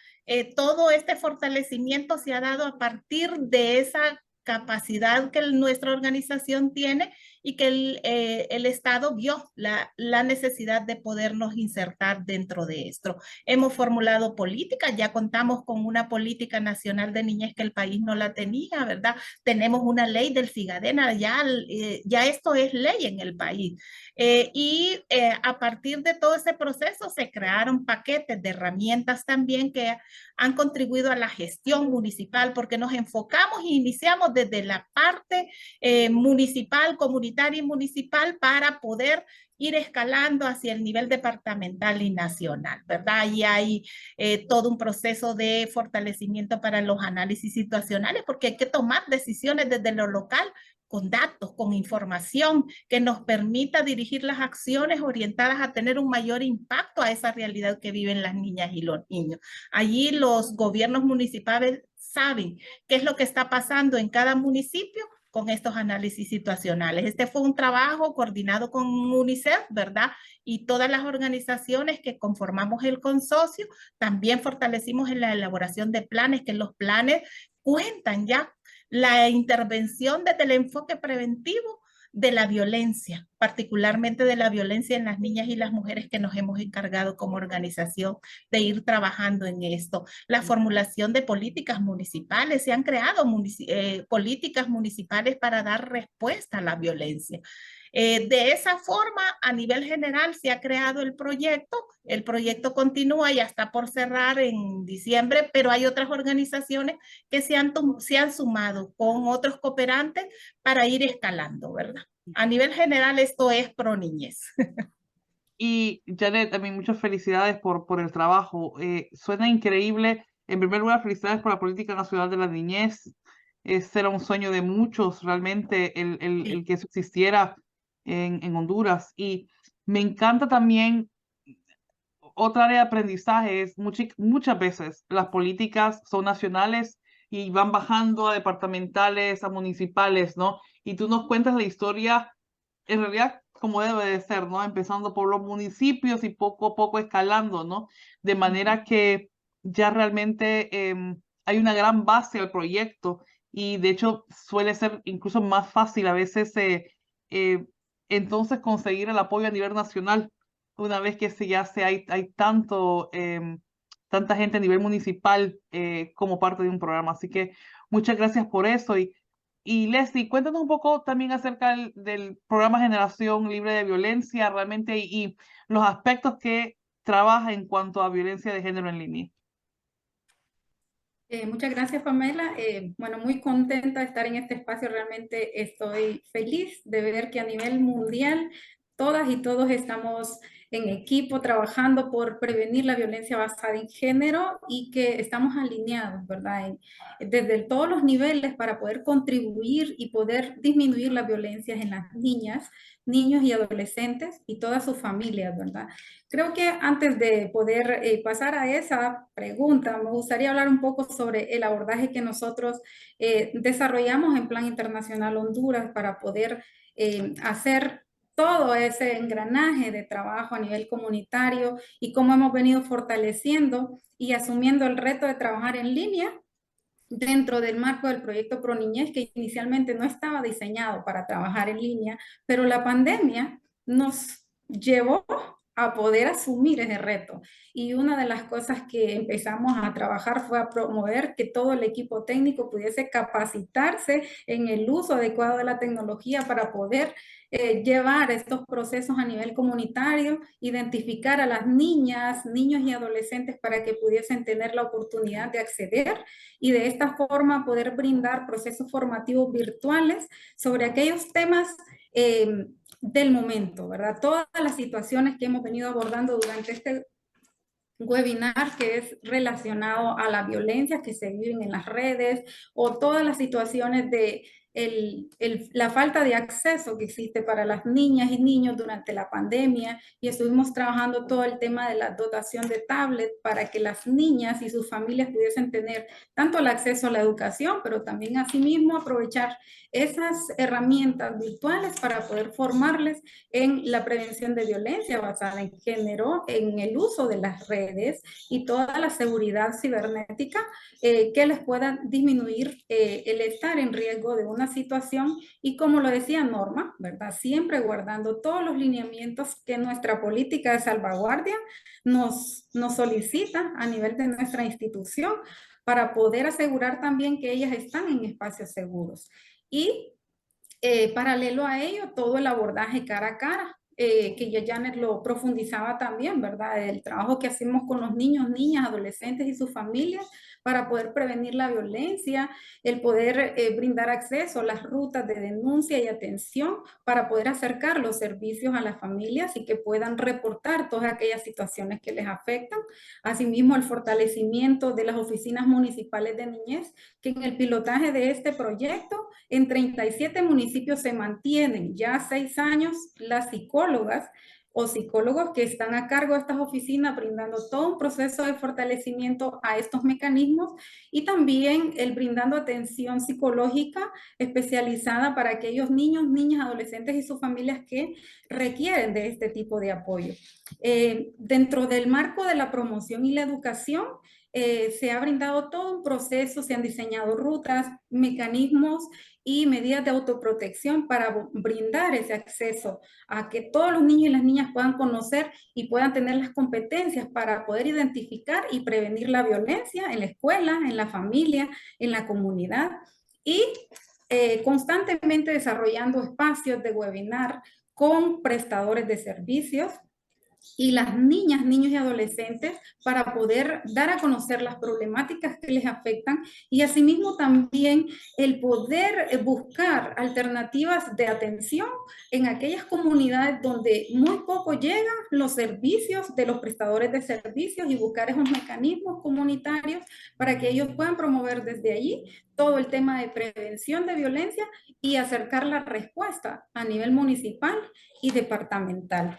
Speaker 12: Todo este fortalecimiento se ha dado a partir de esa capacidad que nuestra organización tiene y que el Estado vio la necesidad de podernos insertar dentro de esto. Hemos formulado políticas, ya contamos con una política nacional de niñez que el país no la tenía, ¿verdad? Tenemos una ley del FIGADENA, ya esto es ley en el país. A partir de todo ese proceso se crearon paquetes de herramientas también que han contribuido a la gestión municipal, porque nos enfocamos e iniciamos desde la parte municipal, comunitaria y municipal para poder ir escalando hacia el nivel departamental y nacional, ¿verdad? Y hay todo un proceso de fortalecimiento para los análisis situacionales, porque hay que tomar decisiones desde lo local con datos, con información que nos permita dirigir las acciones orientadas a tener un mayor impacto a esa realidad que viven las niñas y los niños. Allí los gobiernos municipales saben qué es lo que está pasando en cada municipio con estos análisis situacionales. Este fue un trabajo coordinado con UNICEF, ¿verdad? Y todas las organizaciones que conformamos el consorcio, también fortalecimos en la elaboración de planes, que los planes cuentan ya la intervención desde el enfoque preventivo de la violencia, particularmente de la violencia en las niñas y las mujeres, que nos hemos encargado como organización de ir trabajando en esto. La formulación de políticas municipales, se han creado políticas municipales para dar respuesta a la violencia. De esa forma, a nivel general, se ha creado el proyecto continúa y está por cerrar en diciembre, pero hay otras organizaciones que se han sumado con otros cooperantes para ir escalando, ¿verdad? A nivel general, esto es ProNiñez.
Speaker 1: Y Janet, también muchas felicidades por el trabajo. Suena increíble. En primer lugar, felicidades por la Política Nacional de la Niñez. Era un sueño de muchos realmente el que eso existiera en Honduras. Y me encanta también otra área de aprendizaje es muchas veces las políticas son nacionales y van bajando a departamentales, a municipales, ¿no? Y tú nos cuentas la historia, en realidad, como debe de ser, ¿no? Empezando por los municipios y poco a poco escalando, ¿no? De manera que ya realmente hay una gran base al proyecto y de hecho suele ser incluso más fácil a veces entonces conseguir el apoyo a nivel nacional una vez que hay tanta gente a nivel municipal como parte de un programa. Así que muchas gracias por eso. Y Leslie, cuéntanos un poco también acerca del programa Generación Libre de Violencia realmente y los aspectos que trabaja en cuanto a violencia de género en línea.
Speaker 13: Muchas gracias, Pamela. Bueno, muy contenta de estar en este espacio. Realmente estoy feliz de ver que a nivel mundial todas y todos estamos en equipo trabajando por prevenir la violencia basada en género y que estamos alineados, ¿verdad? Desde todos los niveles para poder contribuir y poder disminuir las violencias en las niñas, niños y adolescentes y todas sus familias, ¿verdad? Creo que antes de poder pasar a esa pregunta, me gustaría hablar un poco sobre el abordaje que nosotros desarrollamos en Plan Internacional Honduras para poder hacer todo ese engranaje de trabajo a nivel comunitario y cómo hemos venido fortaleciendo y asumiendo el reto de trabajar en línea dentro del marco del proyecto ProNiñez, que inicialmente no estaba diseñado para trabajar en línea, pero la pandemia nos llevó a poder asumir ese reto. Y una de las cosas que empezamos a trabajar fue a promover que todo el equipo técnico pudiese capacitarse en el uso adecuado de la tecnología para poder llevar estos procesos a nivel comunitario, identificar a las niñas, niños y adolescentes para que pudiesen tener la oportunidad de acceder y de esta forma poder brindar procesos formativos virtuales sobre aquellos temas del momento, ¿verdad? Todas las situaciones que hemos venido abordando durante este webinar que es relacionado a la violencia que se viven en las redes o todas las situaciones de la falta de acceso que existe para las niñas y niños durante la pandemia, y estuvimos trabajando todo el tema de la dotación de tablet para que las niñas y sus familias pudiesen tener tanto el acceso a la educación, pero también asimismo aprovechar esas herramientas virtuales para poder formarles en la prevención de violencia basada en género, en el uso de las redes y toda la seguridad cibernética que les pueda disminuir el estar en riesgo de una situación, y como lo decía Norma, ¿verdad? Siempre guardando todos los lineamientos que nuestra política de salvaguardia nos solicita a nivel de nuestra institución, para poder asegurar también que ellas están en espacios seguros. Y paralelo a ello, todo el abordaje cara a cara, que ya Janet lo profundizaba también, ¿verdad? El trabajo que hacemos con los niños, niñas, adolescentes y sus familias para poder prevenir la violencia, el poder brindar acceso a las rutas de denuncia y atención para poder acercar los servicios a las familias y que puedan reportar todas aquellas situaciones que les afectan. Asimismo, el fortalecimiento de las oficinas municipales de niñez, que en el pilotaje de este proyecto, en 37 municipios se mantienen ya 6 años las psicólogas o psicólogos que están a cargo de estas oficinas, brindando todo un proceso de fortalecimiento a estos mecanismos, y también el brindando atención psicológica especializada para aquellos niños, niñas, adolescentes y sus familias que requieren de este tipo de apoyo. Dentro del marco de la promoción y la educación, se ha brindado todo un proceso, se han diseñado rutas, mecanismos y medidas de autoprotección para brindar ese acceso a que todos los niños y las niñas puedan conocer y puedan tener las competencias para poder identificar y prevenir la violencia en la escuela, en la familia, en la comunidad, y constantemente desarrollando espacios de webinar con prestadores de servicios y las niñas, niños y adolescentes para poder dar a conocer las problemáticas que les afectan, y asimismo también el poder buscar alternativas de atención en aquellas comunidades donde muy poco llegan los servicios de los prestadores de servicios, y buscar esos mecanismos comunitarios para que ellos puedan promover desde allí todo el tema de prevención de violencia y acercar la respuesta a nivel municipal y departamental.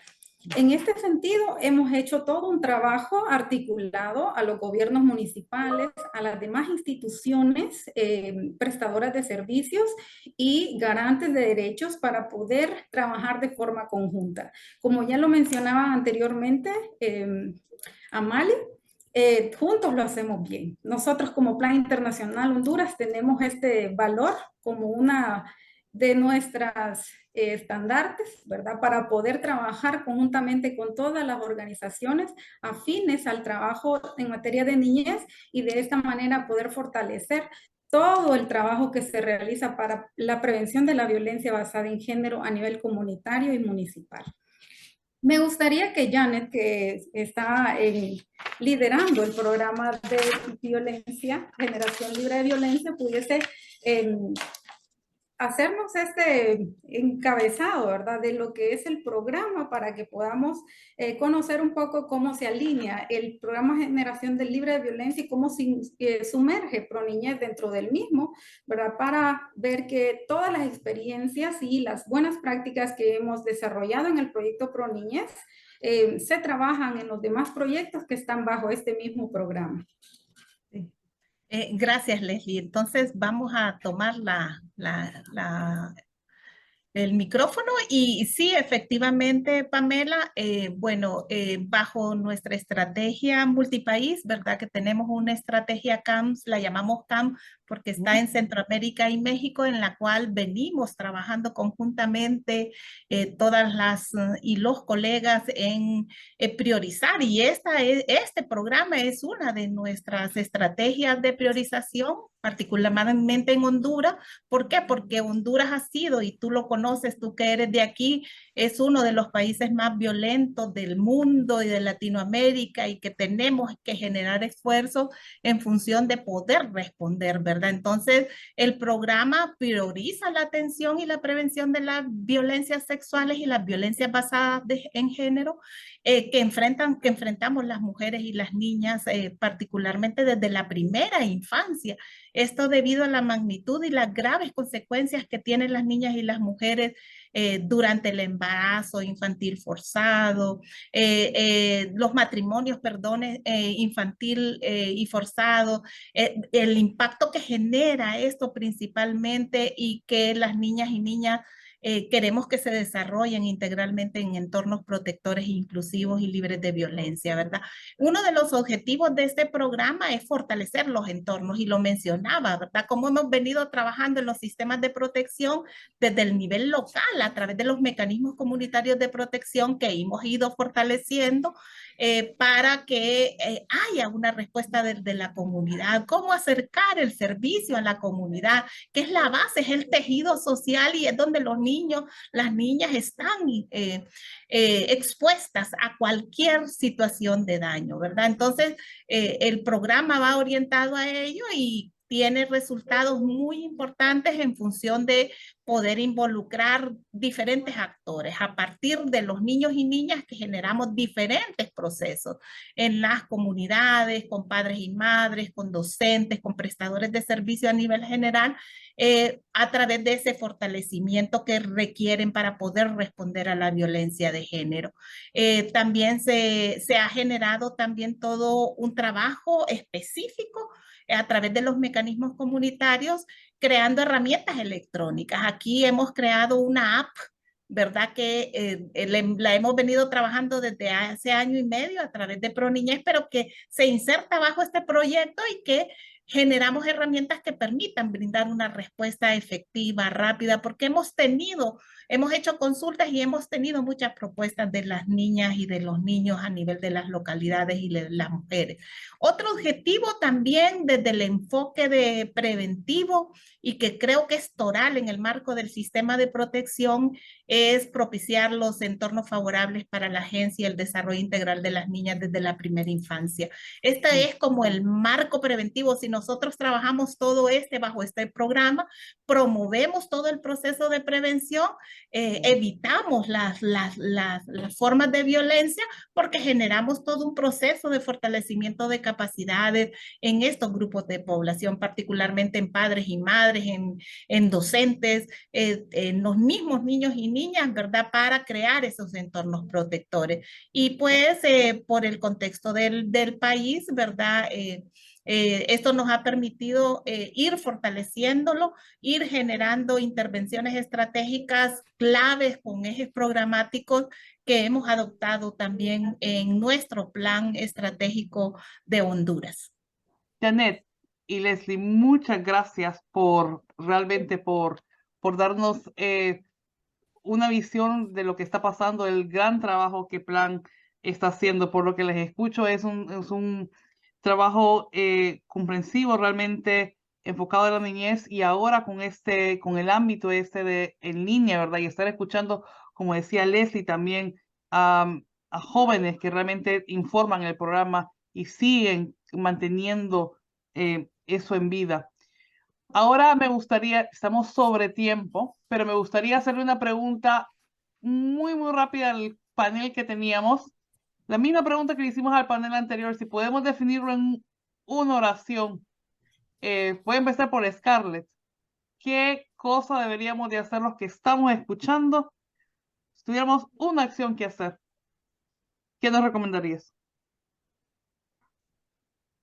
Speaker 13: En este sentido, hemos hecho todo un trabajo articulado a los gobiernos municipales, a las demás instituciones prestadoras de servicios y garantes de derechos para poder trabajar de forma conjunta. Como ya lo mencionaba anteriormente Amalia, juntos lo hacemos bien. Nosotros como Plan Internacional Honduras tenemos este valor como una de nuestras estandartes, ¿verdad? Para poder trabajar conjuntamente con todas las organizaciones afines al trabajo en materia de niñez, y de esta manera poder fortalecer todo el trabajo que se realiza para la prevención de la violencia basada en género a nivel comunitario y municipal. Me gustaría que Janet, que está liderando el programa de violencia, Generación Libre de Violencia, pudiese hacernos este encabezado, ¿verdad?, de lo que es el programa, para que podamos conocer un poco cómo se alinea el programa Generación del Libre de Violencia y cómo se sumerge ProNiñez dentro del mismo, ¿verdad?, para ver que todas las experiencias y las buenas prácticas que hemos desarrollado en el proyecto ProNiñez se trabajan en los demás proyectos que están bajo este mismo programa.
Speaker 12: Gracias, Leslie. Entonces vamos a tomar el micrófono, y sí, efectivamente, Pamela, bajo nuestra estrategia multipaís, ¿verdad? Que tenemos una estrategia CAMS, la llamamos CAM porque está en Centroamérica y México, en la cual venimos trabajando conjuntamente todas las y los colegas en priorizar, y este programa es una de nuestras estrategias de priorización, particularmente en Honduras. ¿Por qué? Porque Honduras ha sido, y tú lo conoces, tú que eres de aquí, es uno de los países más violentos del mundo y de Latinoamérica, y que tenemos que generar esfuerzos en función de poder responder, ¿verdad? Entonces, el programa prioriza la atención y la prevención de las violencias sexuales y las violencias basadas en género que enfrentamos las mujeres y las niñas, particularmente desde la primera infancia. Esto debido a la magnitud y las graves consecuencias que tienen las niñas y las mujeres durante el embarazo infantil forzado, los matrimonios, perdón, infantil y forzado, el impacto que genera esto principalmente y que las niñas y niñas queremos que se desarrollen integralmente en entornos protectores, inclusivos y libres de violencia, ¿verdad? Uno de los objetivos de este programa es fortalecer los entornos y lo mencionaba, ¿verdad? Como hemos venido trabajando en los sistemas de protección desde el nivel local a través de los mecanismos comunitarios de protección que hemos ido fortaleciendo para que haya una respuesta desde la comunidad, cómo acercar el servicio a la comunidad, que es la base, es el tejido social y es donde los niños, las niñas están expuestas a cualquier situación de daño, ¿verdad? Entonces, el programa va orientado a ello y tiene resultados muy importantes en función de poder involucrar diferentes actores a partir de los niños y niñas que generamos diferentes procesos en las comunidades, con padres y madres, con docentes, con prestadores de servicio a nivel general, a través de ese fortalecimiento que requieren para poder responder a la violencia de género. También se ha generado también todo un trabajo específico a través de los mecanismos comunitarios, creando herramientas electrónicas. Aquí hemos creado una app, ¿verdad? Que la hemos venido trabajando desde hace año y medio a través de ProNiñez, pero que se inserta bajo este proyecto y que generamos herramientas que permitan brindar una respuesta efectiva, rápida, porque hemos hecho consultas y hemos tenido muchas propuestas de las niñas y de los niños a nivel de las localidades y de las mujeres. Otro objetivo también desde el enfoque de preventivo y que creo que es toral en el marco del sistema de protección es propiciar los entornos favorables para la agencia y el desarrollo integral de las niñas desde la primera infancia. Este es como el marco preventivo. Si nosotros trabajamos todo bajo este programa, promovemos todo el proceso de prevención, evitamos las formas de violencia porque generamos todo un proceso de fortalecimiento de capacidades en estos grupos de población, particularmente en padres y madres, en docentes, en los mismos niños y niñas, ¿verdad? Para crear esos entornos protectores. Y pues por el contexto del país, ¿verdad? Esto nos ha permitido ir fortaleciéndolo, ir generando intervenciones estratégicas claves con ejes programáticos que hemos adoptado también en nuestro plan estratégico de Honduras.
Speaker 1: Janet y Leslie, muchas gracias por realmente por darnos una visión de lo que está pasando, el gran trabajo que Plan está haciendo. Por lo que les escucho, es un trabajo comprensivo, realmente enfocado en la niñez, y ahora con el ámbito de en línea, ¿verdad? Y estar escuchando, como decía Leslie, también a jóvenes que realmente informan el programa y siguen manteniendo eso en vida. Ahora me gustaría, estamos sobre tiempo, pero me gustaría hacerle una pregunta muy, muy rápida al panel que teníamos. La misma pregunta que le hicimos al panel anterior, si podemos definirlo en una oración. Voy a empezar por Scarlett. ¿Qué cosa deberíamos de hacer los que estamos escuchando si tuviéramos una acción que hacer? ¿Qué nos recomendarías?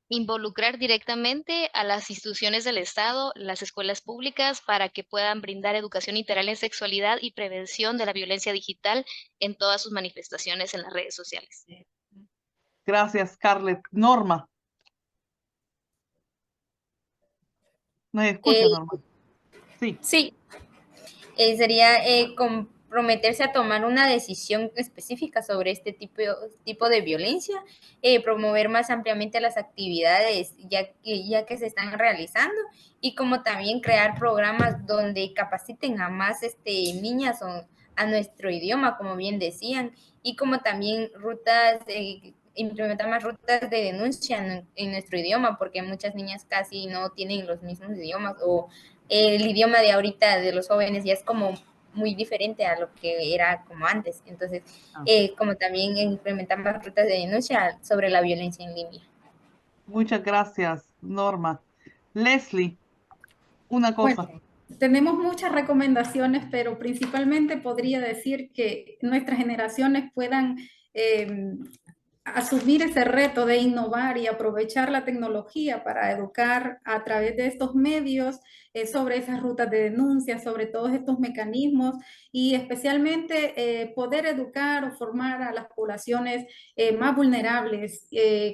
Speaker 11: Involucrar directamente a las instituciones del Estado, las escuelas públicas, para que puedan brindar educación integral en sexualidad y prevención de la violencia digital en todas sus manifestaciones en las redes sociales.
Speaker 1: Gracias, Scarlett. Norma. ¿Nos escucha, Norma? Sí.
Speaker 10: Sí. Sería comprometerse a tomar una decisión específica sobre este tipo de violencia, promover más ampliamente las actividades ya que se están realizando, y como también crear programas donde capaciten a más niñas a nuestro idioma, como bien decían, y como también implementar más rutas de denuncia en nuestro idioma, porque muchas niñas casi no tienen los mismos idiomas, o el idioma de ahorita de los jóvenes ya es como muy diferente a lo que era como antes. Entonces, como también implementar más rutas de denuncia sobre la violencia en línea.
Speaker 1: Muchas gracias, Norma. Leslie, una cosa.
Speaker 13: Bueno, tenemos muchas recomendaciones, pero principalmente podría decir que nuestras generaciones puedan asumir ese reto de innovar y aprovechar la tecnología para educar a través de estos medios sobre esas rutas de denuncia, sobre todos estos mecanismos y especialmente poder educar o formar a las poblaciones más vulnerables,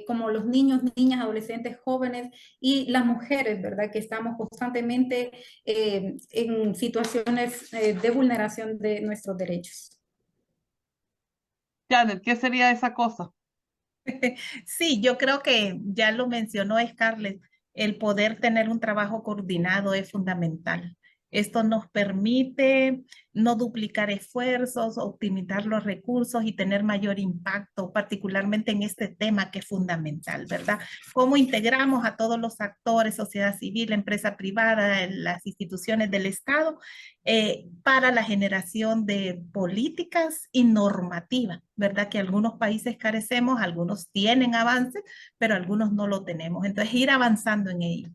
Speaker 13: como los niños, niñas, adolescentes, jóvenes y las mujeres, ¿verdad? Que estamos constantemente en situaciones de vulneración de nuestros derechos.
Speaker 1: Janet, ¿qué sería esa cosa?
Speaker 12: Sí, yo creo que ya lo mencionó Scarlett, el poder tener un trabajo coordinado es fundamental. Esto nos permite no duplicar esfuerzos, optimizar los recursos y tener mayor impacto, particularmente en este tema que es fundamental, ¿verdad? Cómo integramos a todos los actores, sociedad civil, empresa privada, las instituciones del Estado, para la generación de políticas y normativas, ¿verdad? Que algunos países carecemos, algunos tienen avances, pero algunos no lo tenemos. Entonces, ir avanzando en ello.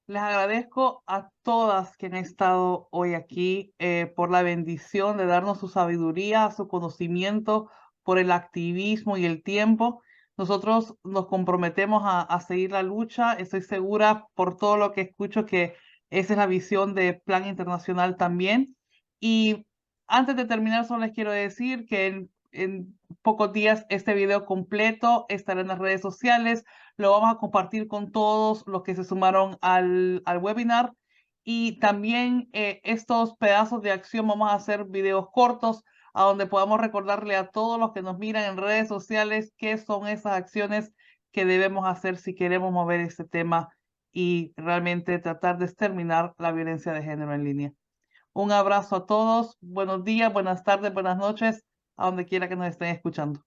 Speaker 1: Les agradezco a todas que han estado hoy aquí por la bendición de darnos su sabiduría, su conocimiento, por el activismo y el tiempo. Nosotros nos comprometemos a seguir la lucha. Estoy segura por todo lo que escucho que esa es la visión de Plan Internacional también. Y antes de terminar, solo les quiero decir que en pocos días este video completo estará en las redes sociales. Lo vamos a compartir con todos los que se sumaron al webinar. Y también estos pedazos de acción vamos a hacer videos cortos a donde podamos recordarle a todos los que nos miran en redes sociales qué son esas acciones que debemos hacer si queremos mover este tema y realmente tratar de exterminar la violencia de género en línea. Un abrazo a todos, buenos días, buenas tardes, buenas noches, a donde quiera que nos estén escuchando.